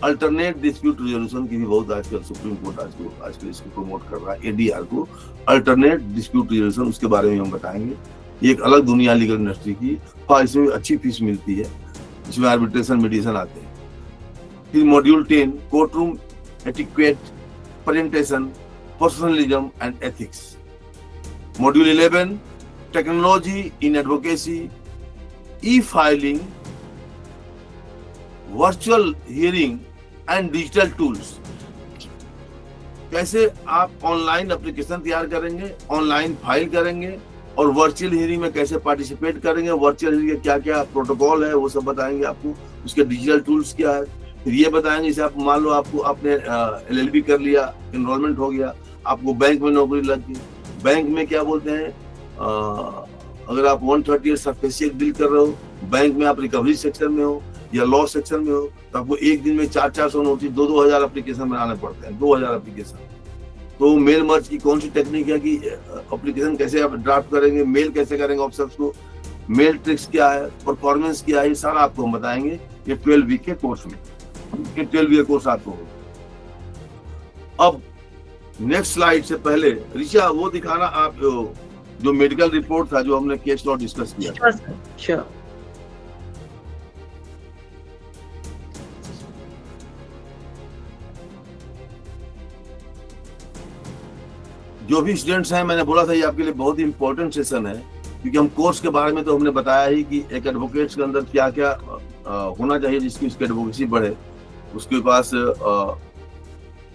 Alternate dispute resolution की भी बहुत आजकल सुप्रीम कोर्ट आजकल इसको प्रमोट कर रहा है, ADR को, अल्टरनेट डिस्प्यूट रिजोल्यूशन। उसके बारे में हम बताएंगे। ये एक अलग दुनिया लीगल इंडस्ट्री की, और इसमें अच्छी फीस मिलती है, इसमें आर्बिट्रेशन, मेडिएशन आते हैं। फिर module 10 court room etiquette, presentation, professionalism and ethics. Module 11 technology in advocacy, e-filing, virtual hearing and digital tools. कैसे आप ऑनलाइन एप्लीकेशन तैयार करेंगे, ऑनलाइन फाइल करेंगे, और वर्चुअल हियरिंग में कैसे पार्टिसिपेट करेंगे, वर्चुअल हियरिंग के क्या क्या प्रोटोकॉल है, वो सब बताएंगे आपको। उसके डिजिटल टूल्स क्या है, फिर ये बताएंगे जैसे आप मान लो आपको आपने LLB कर लिया, एनरोलमेंट हो गया, आपको बैंक में नौकरी लग गई। बैंक में क्या बोलते हैं, अगर आप 138 सर्फेसियल डील कर रहे हो, बैंक में आप रिकवरी सेक्शन में हो, या लॉ सेक्शन में हो, तो आपको एक दिन में 400 नोटिस, 2-2 हजार एप्लीकेशन बनाने पड़ते हैं, 2000 एप्लीकेशन। तो मेल मर्ज की कौन सी टेक्निक है कि एप्लीकेशन कैसे आप ड्राफ्ट करेंगे, मेल कैसे करेंगे ऑफिसर्स को, मेल ट्रिक्स क्या है, परफॉर्मेंस क्या है, ये सारा आपको हम बताएंगे ये 12 वीक के कोर्स में। ये 12 वीक कोर्स आपको होगा। अब नेक्स्ट स्लाइड से पहले ऋषा वो दिखाना आप जो मेडिकल रिपोर्ट था जो हमने केस लॉ डिस्कस किया। Sure. जो भी स्टूडेंट्स हैं, मैंने बोला था ये आपके लिए बहुत ही इंपॉर्टेंट सेशन है, क्योंकि हम कोर्स के बारे में तो हमने बताया ही कि एक एडवोकेट्स के अंदर क्या क्या होना चाहिए जिसकी उसकी एडवोकेसी बढ़े। उसके पास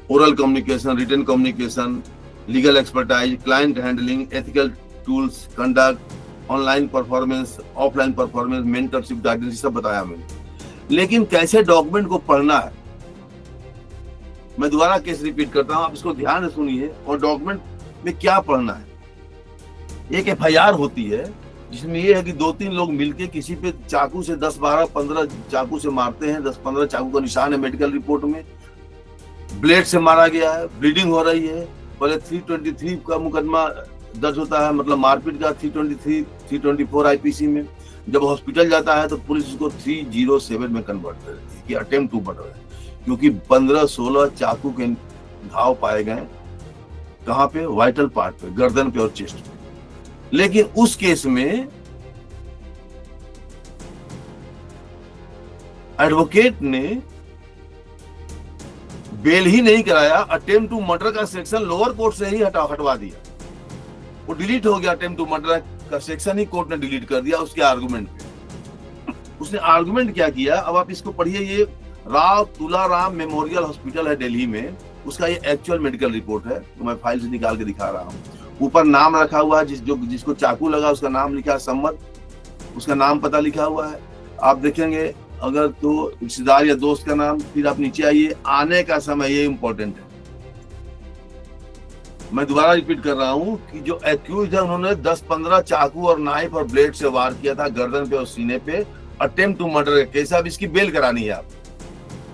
oral communication, written communication, legal expertise, client handling, ethical tools, conduct, online performance, offline performance, mentorship, guidance, सब बताया मैंने। लेकिन कैसे डॉक्यूमेंट को पढ़ना है, मैं दोबारा केस रिपीट करता हूं, आप इसको ध्यान से सुनिए। और डॉक्यूमेंट में क्या पढ़ना है, एक एफआईआर होती है जिसमें ये है कि 2-3 लोग मिलके किसी पे चाकू से 10, 12, 15 चाकू से मारते हैं, 10-15 चाकू का निशान है मेडिकल रिपोर्ट में, ब्लेड से मारा गया है, ब्लीडिंग हो रही है। पहले 323 का मुकदमा दर्ज होता है, मतलब मारपीट का 323, 324 आईपीसी में। जब हॉस्पिटल जाता है तो पुलिस उसको 307 में कन्वर्ट कर देती है कि अटेम्प्ट टू मर्डर है, क्योंकि 15-16 चाकू के घाव पाए गए। कहाँ पे? वाइटल पार्ट पे, गर्दन पे और चेस्ट पे। लेकिन उस केस में एडवोकेट ने बेल ही नहीं कराया, अटेम्प्ट टू मर्डर का सेक्शन लोअर कोर्ट से ही हटवा दिया, वो डिलीट हो गया। अटेम्प्ट टू मर्डर का सेक्शन ही कोर्ट ने डिलीट कर दिया उसके आर्गुमेंट पे। उसने आर्गुमेंट क्या किया, अब आप इसको पढ़िए। ये राव तुलाराम मेमोरियल हॉस्पिटल है दिल्ली में, उसका ये एक्चुअल मेडिकल रिपोर्ट है, तो मैं फाइल से निकाल के दिखा रहा हूँ। ऊपर नाम रखा हुआ है, जिसको चाकू लगा उसका नाम लिखा है सम्मत, उसका नाम पता लिखा हुआ है। आप देखेंगे अगर तो रिश्तेदार या दोस्त का नाम। फिर आप नीचे आइए, आने का समय, ये इंपॉर्टेंट है। मैं दोबारा रिपीट कर रहा हूँ कि जो एक्यूज है उन्होंने 10-15 चाकू और नाइफ और ब्लेड से वार किया था गर्दन पे और सीने पे, अटेम्प्ट टू मर्डर का केस। अब इसकी बेल करानी है आप।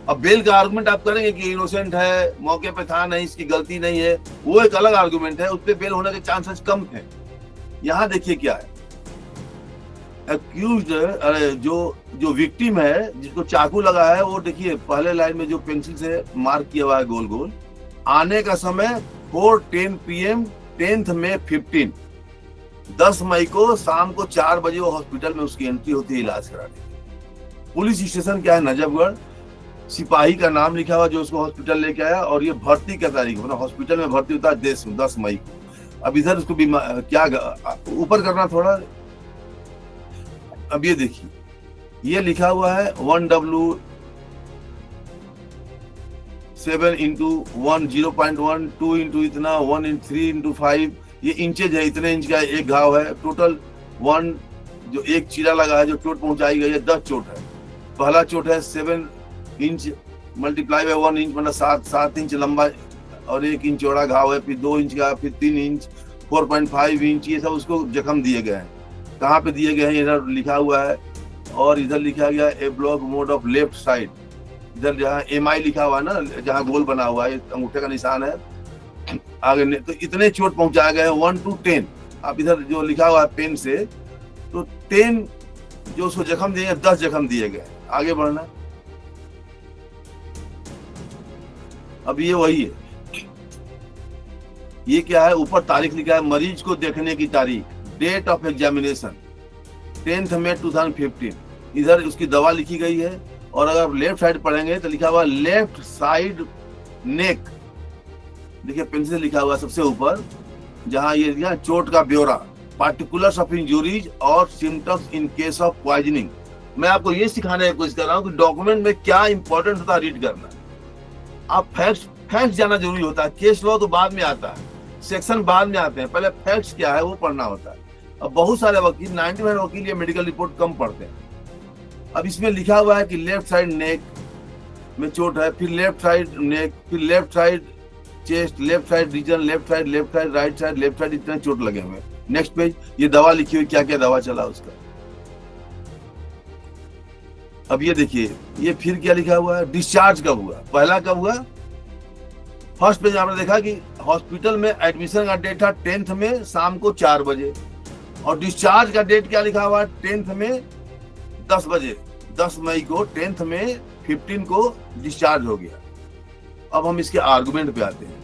अब बेल का आर्गुमेंट आप करेंगे कि इनोसेंट है, मौके पे था नहीं, इसकी गलती नहीं है, वो एक अलग आर्गुमेंट है, उस पर बेल होने के चांसेस कम थे। यहाँ देखिए क्या है, एक्यूज जो विक्टिम है जिसको चाकू लगा है, वो देखिए पहले लाइन में जो पेंसिल से मार्क किया हुआ है गोल गोल, आने का समय 4:10 PM 10th May 15, 10 मई को शाम को 4 बजे वो हॉस्पिटल में उसकी एंट्री होती है इलाज कराने। पुलिस स्टेशन क्या है? नजफगढ़। सिपाही का नाम लिखा हुआ जो उसको हॉस्पिटल लेके आया, और ये भर्ती का तारीख, मतलब हॉस्पिटल में भर्ती होता है 10 मई को। अब इधर उसको क्या ऊपर करना थोड़ा। अब ये देखिए, ये लिखा हुआ है 1W 7 into 1 0.1 2 into इतना 1 into 3 into 5, ये इंचेज है, इतने इंच का एक घाव है। टोटल 1 जो एक चीरा लगा है, जो चोट पहुंचाई गई है 10 चोट है। पहला चोट है 7 इंच मल्टीप्लाई बाय 1 इंच, मतलब 7 इंच लंबा और 1 इंच चौड़ा घाव है। फिर 2 इंच का, फिर 3 इंच, 4.5 इंच, ये सब उसको जख्म दिए गए हैं। कहाँ पे दिए गए हैं? इधर लिखा हुआ है, और इधर लिखा गया a block mode of left side. इधर जहाँ MI लिखा हुआ है ना, जहाँ गोल बना हुआ है, अंगूठे का निशान है आगे। तो इतने चोट पहुंचाए गए 1 to 10। आप इधर जो लिखा हुआ है पेन से, तो 10 जो उसको जख्म दिए, 10 जख्म दिए गए। आगे बढ़ना। अब ये वही है, ये क्या है? ऊपर तारीख लिखा है, मरीज को देखने की तारीख, date of examination 10th May 2015। इधर उसकी दवा लिखी गई है, और अगर आप लेफ्ट साइड पढ़ेंगे तो लिखा हुआ लेफ्ट साइड नेक। देखिए पेंसिल लिखा हुआ सबसे ऊपर, जहां ये लिखा चोट का ब्यौरा, पार्टिकुलर्स ऑफ इंजुरीज और symptoms in case of poisoning. मैं आपको ये सिखाने की कोशिश कर रहा हूँ कि डॉक्यूमेंट में क्या इंपॉर्टेंट होता है रीड करना। आप फैक्ट्स जाना जरूरी होता है। केस लॉ तो बाद में आता है, सेक्शन बाद में आते हैं, पहले फैक्ट्स क्या है वो पढ़ना होता है। अब बहुत सारे वकील, 99 वकील ये मेडिकल रिपोर्ट कम पढ़ते हैं। अब इसमें लिखा हुआ है कि लेफ्ट साइड नेक में चोट है, फिर लेफ्ट साइड नेक, फिर left side chest, left side region, left side, right side, इतने चोट लगे हुए। नेक्स्ट पेज, ये दवा लिखी हुई, क्या क्या दवा चला उसका। अब ये देखिए, ये फिर क्या लिखा हुआ है, डिस्चार्ज कब हुआ, पहला कब हुआ। फर्स्ट पेज आपने देखा कि हॉस्पिटल में एडमिशन का डेट था 10th में शाम को 4 बजे, और डिस्चार्ज का डेट क्या लिखा हुआ है 10th में 10 बजे, 10 मई को 10th में 15 को डिस्चार्ज हो गया। अब हम इसके आर्गुमेंट पे आते हैं।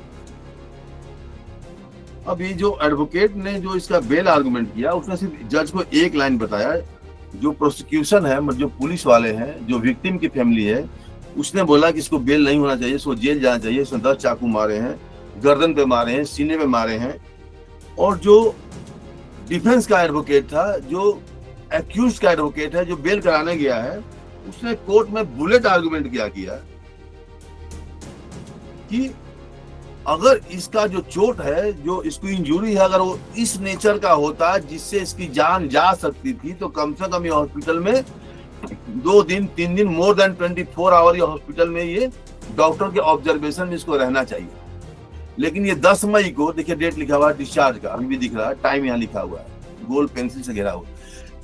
अब ये जो एडवोकेट ने जो इसका बेल आर्गुमेंट किया, उसने सिर्फ जज को एक लाइन बताया। जो प्रोसिक्यूशन है, मतलब जो पुलिस वाले हैं, जो विक्टिम की फैमिली है, उसने बोला कि इसको बेल नहीं होना चाहिए, इसको जेल जाना चाहिए, इसने 10 चाकू मारे हैं, गर्दन पे मारे हैं, सीने पे मारे हैं। और जो डिफेंस का एडवोकेट था, जो एक्यूज का एडवोकेट है, जो बेल कराने गया है, उसने कोर्ट में बुलेट आर्गुमेंट किया कि अगर इसका जो चोट है, जो इसको इंजरी है, अगर वो इस नेचर का होता जिससे इसकी जान जा सकती थी, तो कम से कम ये हॉस्पिटल में 2 दिन 3 दिन, मोर देन 24 आवर ये हॉस्पिटल में ये डॉक्टर के ऑब्जर्वेशन में इसको रहना चाहिए। लेकिन ये 10 मई को, देखिए डेट लिखा हुआ है डिस्चार्ज का, अभी भी दिख रहा है, टाइम यहाँ लिखा हुआ है गोल पेंसिल से घेरा हुआ,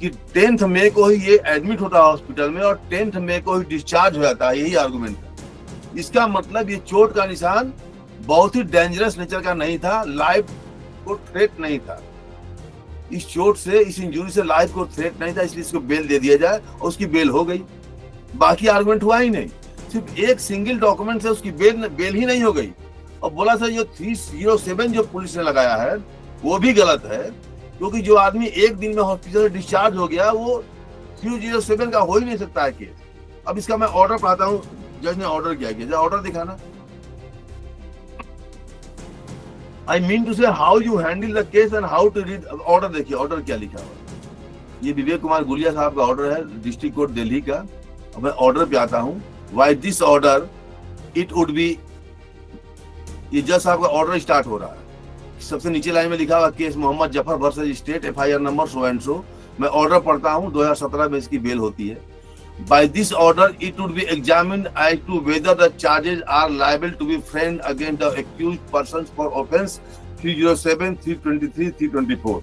कि 10th मई को ही ये एडमिट होता है हॉस्पिटल में और 10th मई को ही डिस्चार्ज हो जाता है। यही आर्गुमेंट है। इसका मतलब ये चोट का निशान बहुत ही डेंजरस नेचर का नहीं था, लाइफ को थ्रेट नहीं था। इस चोट से, इस इंजरी से लाइफ को थ्रेट नहीं था, इसलिए इसको बेल दे दिया जाए, और उसकी बेल हो गई। बाकी आर्गुमेंट हुआ ही नहीं, सिर्फ एक सिंगल डॉक्यूमेंट से उसकी बेल ही नहीं हो गई। और बोला सर ये 307 जो पुलिस ने लगाया है वो भी गलत है, क्योंकि जो आदमी एक दिन में हॉस्पिटल से डिस्चार्ज हो गया, वो 307 का हो ही नहीं सकता है केस। अब इसका मैं ऑर्डर पढ़ाता हूँ, जज ने ऑर्डर क्या किया, ऑर्डर दिखाना। I mean to say how you handle the case and how to read order। देखिए ऑर्डर क्या लिखा हुआ, ये विवेक कुमार गुलिया साहब का ऑर्डर है, डिस्ट्रिक्ट कोर्ट दिल्ली का। अब मैं ऑर्डर पे आता हूँ। By this order it would be, ये जज साहब का ऑर्डर स्टार्ट हो रहा है। सबसे नीचे लाइन में लिखा हुआ case Mohammad Zafar versus state, FIR number so and so. मैं ऑर्डर पढ़ता हूँ, 2017 में इसकी बेल होती है। By this order, it would be examined as to whether the charges are liable to be framed against the accused persons for offence 307, 323, 324।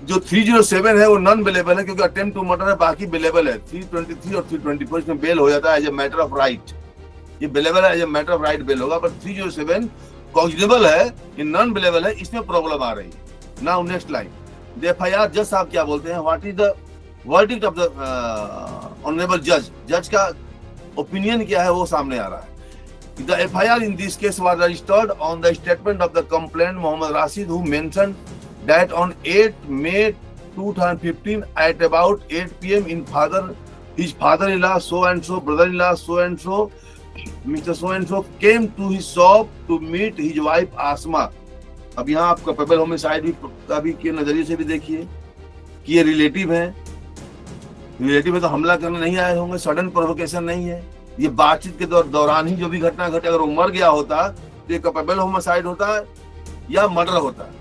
जो 307 है वो नॉन बेलेबल है, क्योंकि अटेम्प्ट टू मर्डर है, बाकी बेलेबल है। 323 और 324 इसमें बेल हो जाता है as a matter of right. ये बेलेबल है, as a matter of right bail होगा, पर 307 कॉग्निजेबल है, ये नॉन बेलेबल है, इसमें प्रॉब्लम आ रही है। Now next line, the FIR जज साहब क्या बोलते हैं, what is the verdict of the honourable जज। जज का ओपिनियन क्या है वो सामने आ रहा है। The FIR in this case was registered on the statement of the complainant Mohammed Rashid, who mentioned that on 8 May 2015 at about 8 p.m. his father-in-law so and so, brother-in-law so and so, Mr. so and so came to his shop to meet his wife Asma। अब यहाँ आप capable homicide भी के नजरिए से भी देखिए कि ये रिलेटिव है। रिलेटिव है तो हमला करने नहीं आए होंगे, सडन प्रोवोकेशन नहीं है। ये बातचीत के दौरान ही जो भी घटना घटे, अगर वो मर गया होता तो ये कैपेबल होमिसाइड होता है या मर्डर होता है।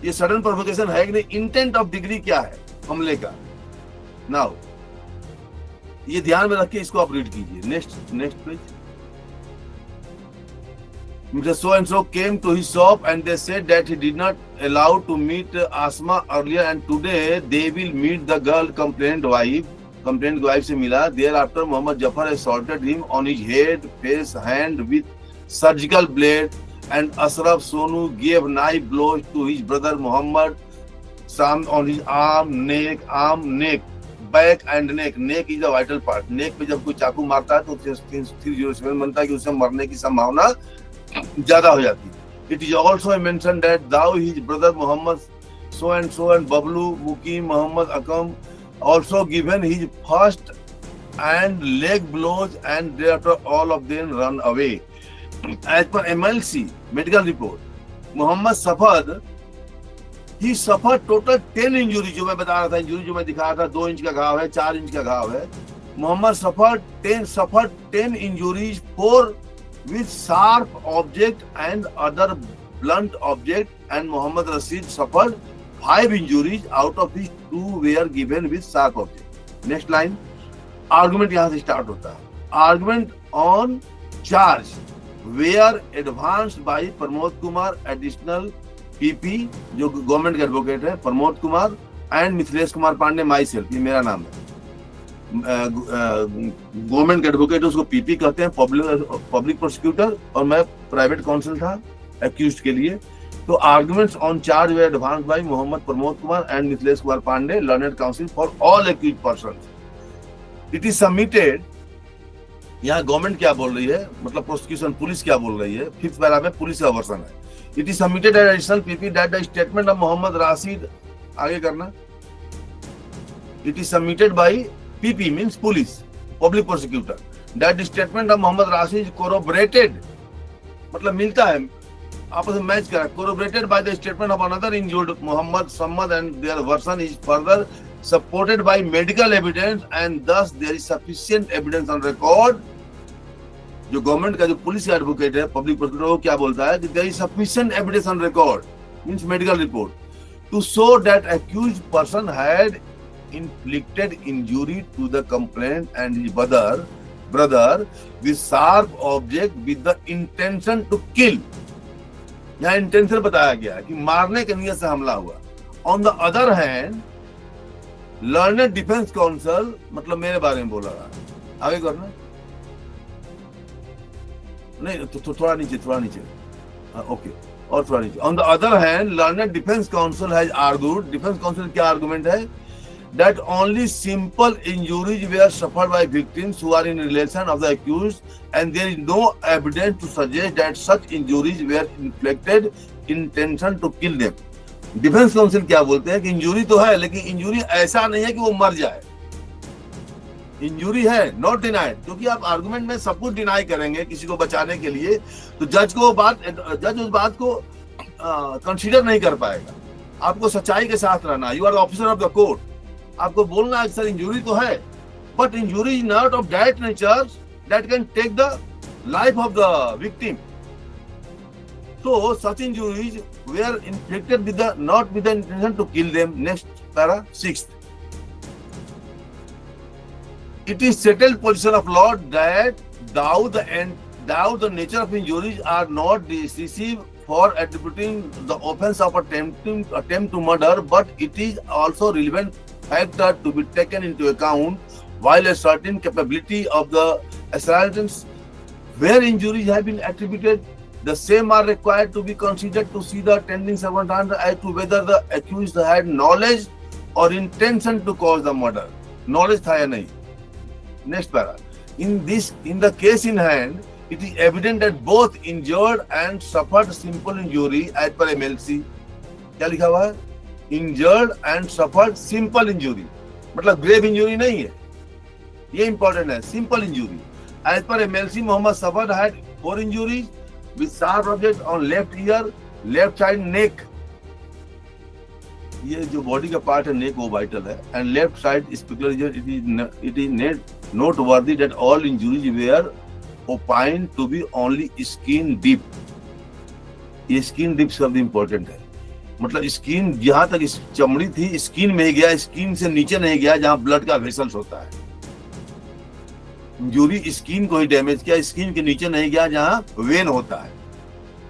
ये सडन प्रोवोकेशन है कि नहीं, इंटेंट ऑफ डिग्री क्या है हमले का। नाउ ये ध्यान में रख के इसको आप रीड कीजिए। Next please. Mr. So and so came to his shop and they said that he did not allow to meet Asma earlier, and today they will meet the girl complainant wife। Complainant wife से मिला। Thereafter Mohammed Jafar assaulted him on his head, face, hand with surgical blade, and Ashraf Sonu gave knife blows to his brother Mohammed Sam on his arm, neck, back and neck। Neck is a vital part। neck पे जब कोई चाकू मारता है तो 307 बनता है कि उससे मरने की संभावना ज्यादा हो जाती है। It is also mentioned that thou his brother Muhammad so and Bablu Mukim Muhammad Akam also given his first and leg blows, and thereafter all of them run away। As per MLC medical report, Muhammad suffered total 10 injuries। जो मैं बता रहा था, injury जो मैं दिखा रहा था, 2 इंच का घाव है, 4 इंच का घाव है। Mohammad suffered 10 injuries, 4 with sharp object and other blunt object, and Mohammed Rashid suffered 5 injuries, out of which 2 were given with sharp object। Next line, argument यहाँ से start होता है। Argument on charge were advanced by Pramod Kumar additional PP, जो government के advocate है, Pramod Kumar and Mithilesh Kumar Pandey, myself, ये मेरा नाम है। गवर्नमेंट के एडवोकेट उसको पीपी कहते हैं, पब्लिक प्रोसिक्यूटर, और मैं प्राइवेट काउंसिल था एक्यूज्ड के लिए। तो arguments on charge were advance by Mohammad Pramod Kumar and Mithilesh Kumar Pandey, learned counsel for all accused persons. It is submitted. यहाँ गवर्नमेंट क्या बोल रही है, मतलब प्रोसिक्यूशन पुलिस क्या बोल रही है, 5th पैरा में पुलिस का वर्सन है। It is submitted as additional PP that the statement of Mohammad Rashid, आगे करना, it is submitted by PP means police, public prosecutor, that the statement of Mohammad Rashid corroborated, मतलब मिलता है, आपस में मैच करा, corroborated by the statement of another injured Mohammad Sammad and their version is further supported by medical evidence and thus there is sufficient evidence on record। जो government का जो police का एडवोकेट है, पब्लिक प्रोसिक्यूटर, वो क्या बोलता है कि there is sufficient evidence on record means medical report to show that accused person had inflicted injury to the complainant and his brother with sharp object with the intention to kill। यहाँ intention बताया गया है कि मारने के नियत से हमला हुआ। On the other hand learned defence council, मतलब मेरे बारे में बोला रहा, आगे करना, नहीं तो थोड़ा नीचे ओके, और थोड़ा नीचे। On the other hand learned defence counsel has argued, defence council क्या आर्गुमेंट है, that only simple injuries were suffered by victims who are in relation of the accused and there is no evidence to suggest that such injuries were inflicted intention to kill them। Defence council क्या बोलते हैं कि injury तो है, लेकिन injury ऐसा नहीं है कि वो मर जाए। इंजूरी है, नॉट डिनाइड, क्योंकि आप आर्गुमेंट में सब कुछ डिनाई करेंगे किसी को बचाने के लिए, तो जज उस बात को कंसीडर नहीं कर पाएगा। आपको सच्चाई के साथ रहना, you are the officer of the court, आपको बोलना है सर इंजूरी तो है, but injury is not of that nature that can take the life of the victim. So such injuries were inflicted not with the intention to kill them। Next para 6th, it is settled position of law that though the nature of injuries are not decisive for attributing the offense of attempt to murder, but it is also relevant factor to be taken into account while a certain capability of the assailants where injuries have been attributed, the same are required to be considered to see the attending circumstances as to whether the accused had knowledge or intention to cause the murder। knowledge था या नहीं। next para, in the case in hand it is evident that both injured and suffered simple injury as per MLC। क्या लिखा हुआ है, injured and suffered simple injury, मतलब grave injury नहीं है, ये important है, simple injury as per MLC Mohammad suffer had 4 injuries with sharp object on left ear, left side neck, ये जो बॉडी का पार्ट है नेक वो वाइटल है, and left side specular it is noteworthy that all injuries were opined to be only skin deep। ये skin dip शब्द important है, मतलब स्किन जहां तक चमड़ी थी स्किन में ही गया, स्किन से नीचे नहीं गया जहां ब्लड का वेसल्स होता है। इंजूरी स्किन को ही डैमेज किया, स्किन के नीचे नहीं गया जहां वेन होता है,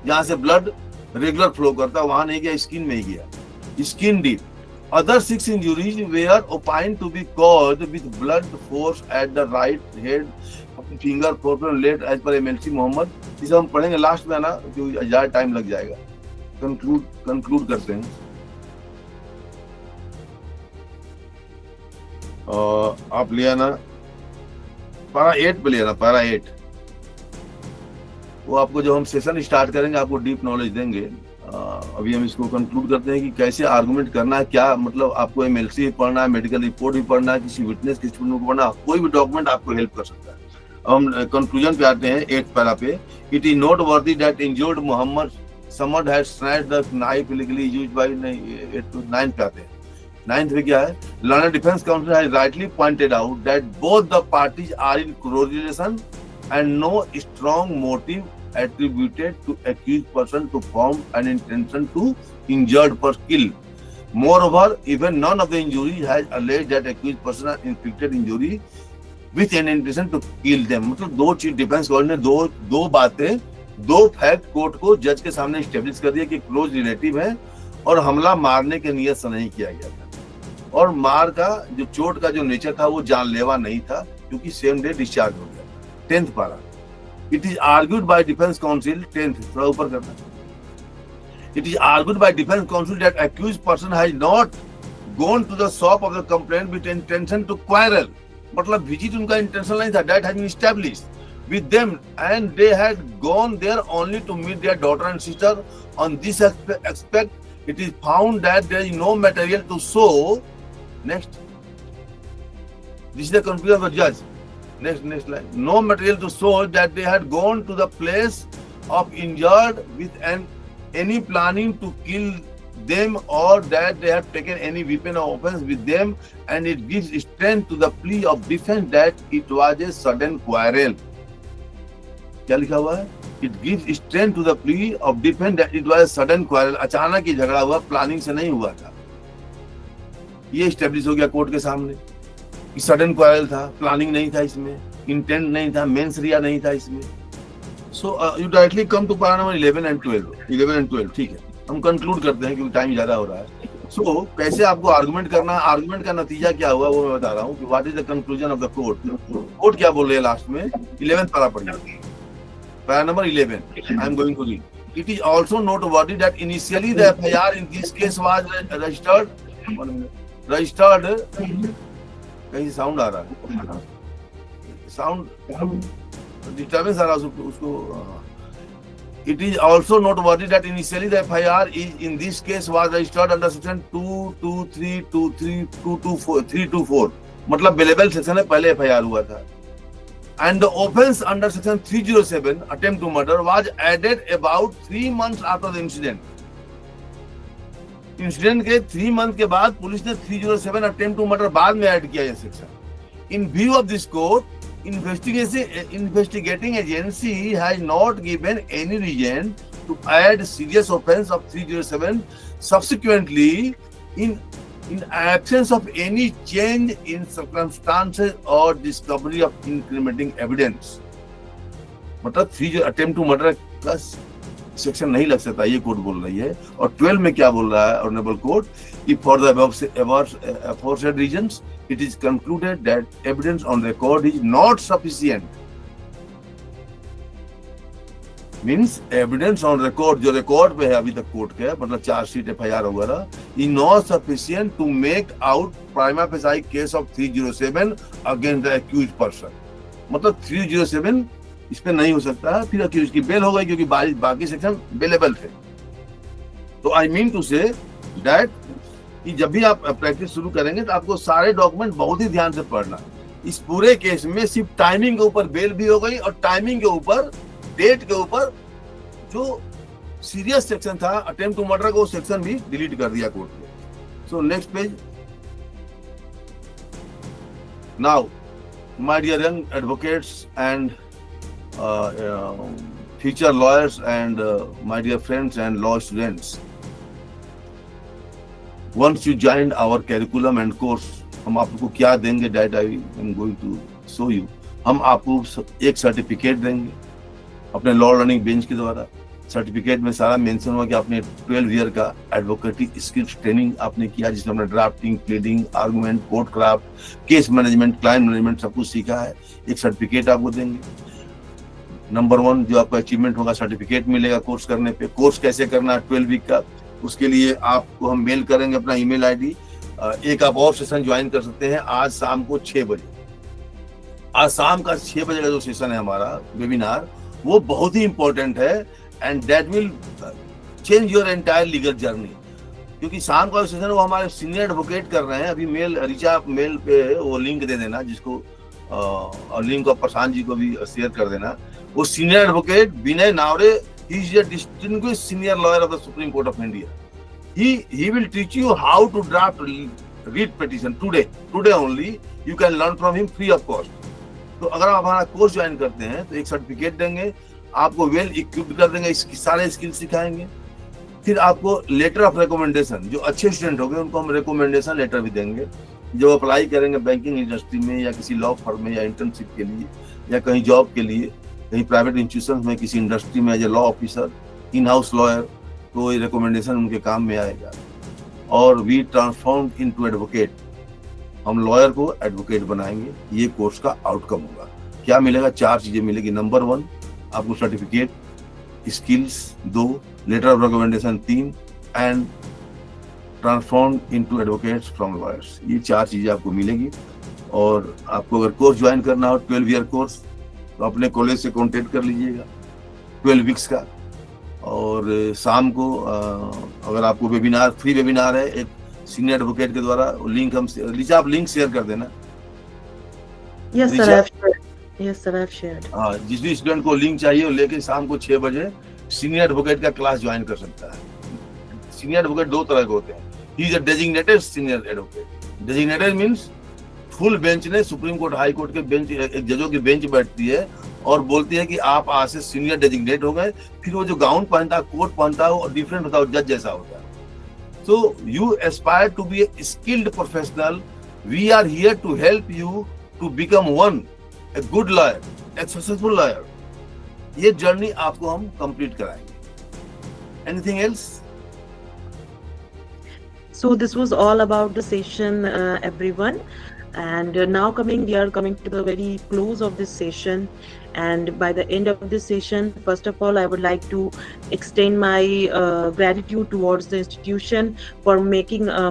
जहां से ब्लड रेगुलर फ्लो करता है, वहां नहीं गया, स्किन में ही गया, skin deep. Other 6 injuries were opined to be caused with blood force at the right head, finger, forefinger, leg as per MLC Mohammad. इसे हम पढ़ेंगे लास्ट में ना, क्योंकि ज्यादा टाइम लग जाएगा। कंक्लूड करते हैं। आप लिया ना पारा 8 पे, लिया ना पारा 8, वो आपको जब हम सेशन स्टार्ट करेंगे आपको डीप नॉलेज देंगे। अभी हम इसको कंक्लूड करते हैं कि कैसे आर्गुमेंट करना है, क्या मतलब आपको एमएलसी भी पढ़ना है, मेडिकल रिपोर्ट भी पढ़ना है, किसी विटनेस की स्टेटमेंट को पढ़ना है, कोई भी डॉक्यूमेंट आपको हेल्प कर सकता है। अब हम कंक्लूजन पे आते हैं 8 पैरा पे। It is noteworthy that injured Mohammad Samad had snatched the knife illegally used by 8 to 9 पे आते हैं। 9th में क्या है, learned defence counsel has rightly pointed out that both the parties are in close relation and no strong motive attributed to accused person to form an intention to injured per kill। Moreover, even none of the injuries has alleged that accused person has inflicted injury with an intention to kill them। मतलब दो चीज defence court ने दो बातें, दो fact court को जज के सामने स्टेब्लिश कर दिया कि क्लोज रिलेटिव है और हमला मारने के नियत से नहीं किया गया था। और मार का जो चोट का जो नेचर था वो जानलेवा नहीं था, क्योंकि सेम डे डिस्चार्ज हो गया। 10th पारा, it is argued bye defence council, 10th थोड़ा ऊपर करना, it is argued bye defence council that accused person has not gone to the shop of the complainant with intention to quarrel, मतलब visit उनका intentional नहीं था, that has been established with them and they had gone there only to meet their daughter and sister. On this aspect, it is found that there is no material to show. Next, this is the conclusion of the judge. Next line. No material to show that they had gone to the place of injured with any planning to kill them or that they have taken any weapon of offense with them, and it gives strength to the plea of defense that it was a sudden quarrel. क्या लिखा हुआ है? It gives strength to the plea of defense that it was a sudden quarrel. अचानक ही झगड़ा हुआ, planning से नहीं हुआ था। ये स्टेब्लिश हो गया कोर्ट के सामने कि सडन क्वारल था, प्लानिंग नहीं था इसमें, इंटेंट नहीं था, मेंस रिया नहीं था इसमें। So you directly come to para number 11 and 12, ठीक है। हम कंक्लूड करते हैं क्योंकि टाइम ज्यादा हो रहा है। सो कैसे आपको आर्गुमेंट करना है, आर्गुमेंट का नतीजा क्या हुआ वो मैं बता रहा हूँ कि what is the conclusion of the court. Court क्या बोल रहे हैं लास्ट में, 11th पारा पढ़िए, para number 11, I am going to read. It is also noteworthy that initially the FIR in this case was registered, कहीं sound आ रहा है, sound disturbance आ रहा है उसको। It is also noteworthy that initially the FIR is in this case was registered under section 223, 324, मतलब bailable section है, पहले FIR हुआ था। And the offense under section 307, attempt to murder, was added about 3 months after the incident. Incident के 3 month के बाद police ने 307 attempt to murder बाद में ऐड किया यह section. In view of this court, investigating agency has not given any reason to add serious offense of 307 subsequently in absence of any change in circumstances or discovery of incriminating evidence. मतलब 3 attempt to murder का section नहीं लग सकता, ये court बोल रही है। और 12 में क्या बोल रहा है ऑनरेबल कोर्ट कि for the aforesaid reasons it is concluded that evidence on record is not sufficient. Means evidence on record, जो रिकॉर्ड पे है अभी तक कोर्ट के, मतलब चार्जशीट FIR वगैरह, is not sufficient to make out prima facie case of 307 against the accused person. मतलब 307 इस पे नहीं हो सकता है, फिर अक्यूज की बेल हो गई क्योंकि बाकी सेक्शन बेलेबल थे। तो I mean to say that कि जब भी आप प्रैक्टिस शुरू करेंगे तो आपको सारे डॉक्यूमेंट बहुत ही ध्यान से पढ़ना। इस पूरे केस में सिर्फ टाइमिंग के ऊपर बेल भी हो गई और टाइमिंग के ऊपर, डेट के ऊपर जो सीरियस सेक्शन था अटेम्प्ट टू मर्डर का, वो सेक्शन भी डिलीट कर दिया कोर्ट ने। So next page. Now my dear young advocates and future lawyers and my dear friends and law students, once you join our curriculum and course, हम आपको क्या देंगे, that I am going to show you। हम आपको एक certificate देंगे अपने law learning bench के द्वारा। सर्टिफिकेट में सारा मेंशन हुआ कि आपने 12 ईयर का एडवोकेटी स्किल्स ट्रेनिंग आपने किया, जिसमें हमने drafting, pleading, argument, court craft, case management, client management सब कुछ सीखा है। एक सर्टिफिकेट आपको देंगे। नंबर 1 जो आपका अचीवमेंट होगा, सर्टिफिकेट मिलेगा कोर्स करने पे। कोर्स कैसे करना है 12 वीक का, उसके लिए आपको हम मेल करेंगे अपना ईमेल आईडी। एक आप और सेशन ज्वाइन कर सकते हैं आज शाम को 6 बजे। आज शाम का 6 बजे का जो सेशन है हमारा वेबिनार, वो बहुत ही इंपॉर्टेंट है and that will change your entire legal journey. क्योंकि शाम का सेशन वो हमारे सीनियर एडवोकेट कर रहे हैं। अभी मेल रीचा मेल पे वो लिंक दे देना, जिसको और लिंक आप प्रशांत जी को भी शेयर कर देना। वो senior advocate Vinay Navare, he is a distinguished senior lawyer of the Supreme Court of India. He will teach you how to draft writ petition today only. You can learn from him free of cost. तो अगर आप हमारा course join करते हैं तो एक certificate देंगे, आपको वेल इक्विप्ड कर देंगे, इसकी सारे स्किल सिखाएंगे। फिर आपको लेटर ऑफ रिकमेंडेशन, जो अच्छे स्टूडेंट होंगे उनको हम रिकमेंडेशन लेटर भी देंगे, जो अप्लाई करेंगे बैंकिंग इंडस्ट्री में या किसी लॉ फर्म में या इंटर्नशिप के लिए या कहीं जॉब के लिए, कहीं प्राइवेट इंस्टीट्यूशन में, किसी इंडस्ट्री में as a law officer, in house lawyer, तो ये रिकमेंडेशन उनके काम में आएगा। और वी ट्रांसफॉर्म इनटू एडवोकेट, हम लॉयर को एडवोकेट बनाएंगे। ये कोर्स का आउटकम होगा। क्या मिलेगा? 4 चीजें मिलेगी। नंबर 1 आपको certificate, skills 2, letter of recommendation 3 and transform into advocates from lawyers. ये 4 चीजें आपको मिलेगी। और आपको अगर कोर्स ज्वाइन करना हो 12 ईयर कोर्स, तो अपने कॉलेज से कॉन्टेक्ट कर लीजिएगा 12 वीक्स का। और शाम को अगर आपको वेबिनार, फ्री वेबिनार है एक सीनियर एडवोकेट के द्वारा, लिंक हम लीजिए, आप लिंक शेयर कर देना। Yes, sir, लीजिए, I've shared. Yes, sir, I've shared. हाँ, जिस भी स्टूडेंट को लिंक चाहिए वो लेके शाम को 6 बजे सीनियर एडवोकेट का क्लास ज्वाइन कर सकता है। सीनियर एडवोकेट 2 तरह के होते हैं। He is a designated senior advocate. Designated means full bench ने, सुप्रीम कोर्ट, हाई कोर्ट के बेंच, एक जजों की बेंच बैठती है और बोलती है कि आप आज से सीनियर डेजिग्नेट हो गए। फिर वो जो गाउन पहनता है, कोट पहनता है, वो डिफरेंट होता है, जज जैसा होता है। So you aspire to be a skilled professional. We are here to help you to become one a good lawyer, a successful lawyer. ये जर्नी आपको हम कंप्लीट कराएंगे। Anything else? So this was all about the session, everyone. And now we are coming to the very close of this session. And by the end of this session, first of all, I would like to extend my gratitude towards the institution for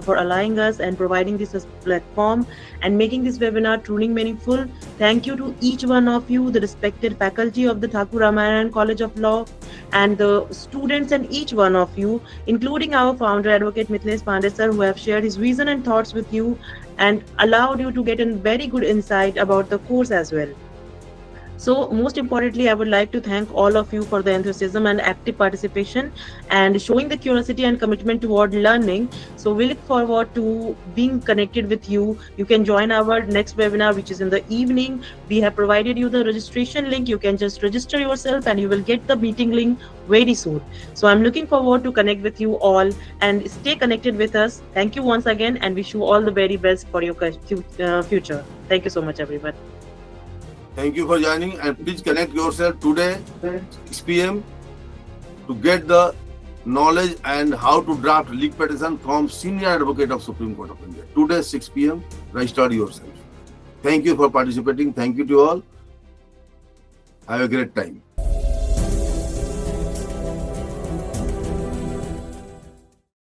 for allowing us and providing this as platform and making this webinar truly meaningful. Thank you to each one of you, the respected faculty of the Thakur Ramanan College of Law, and the students and each one of you, including our founder, Advocate Mithlesh Pandey sir, who have shared his vision and thoughts with you and allowed you to get a very good insight about the course as well. So most importantly, I would like to thank all of you for the enthusiasm and active participation and showing the curiosity and commitment toward learning. So we look forward to being connected with you. You can join our next webinar, which is in the evening. We have provided you the registration link. You can just register yourself and you will get the meeting link very soon. So I'm looking forward to connect with you all and stay connected with us. Thank you once again and wish you all the very best for your future. Thank you so much, everyone. Thank you for joining, and please connect yourself today 6 p.m. to get the knowledge and how to draft legal petition from Senior Advocate of Supreme Court of India. Today 6 p.m. Register yourself. Thank you for participating. Thank you to all. Have a great time.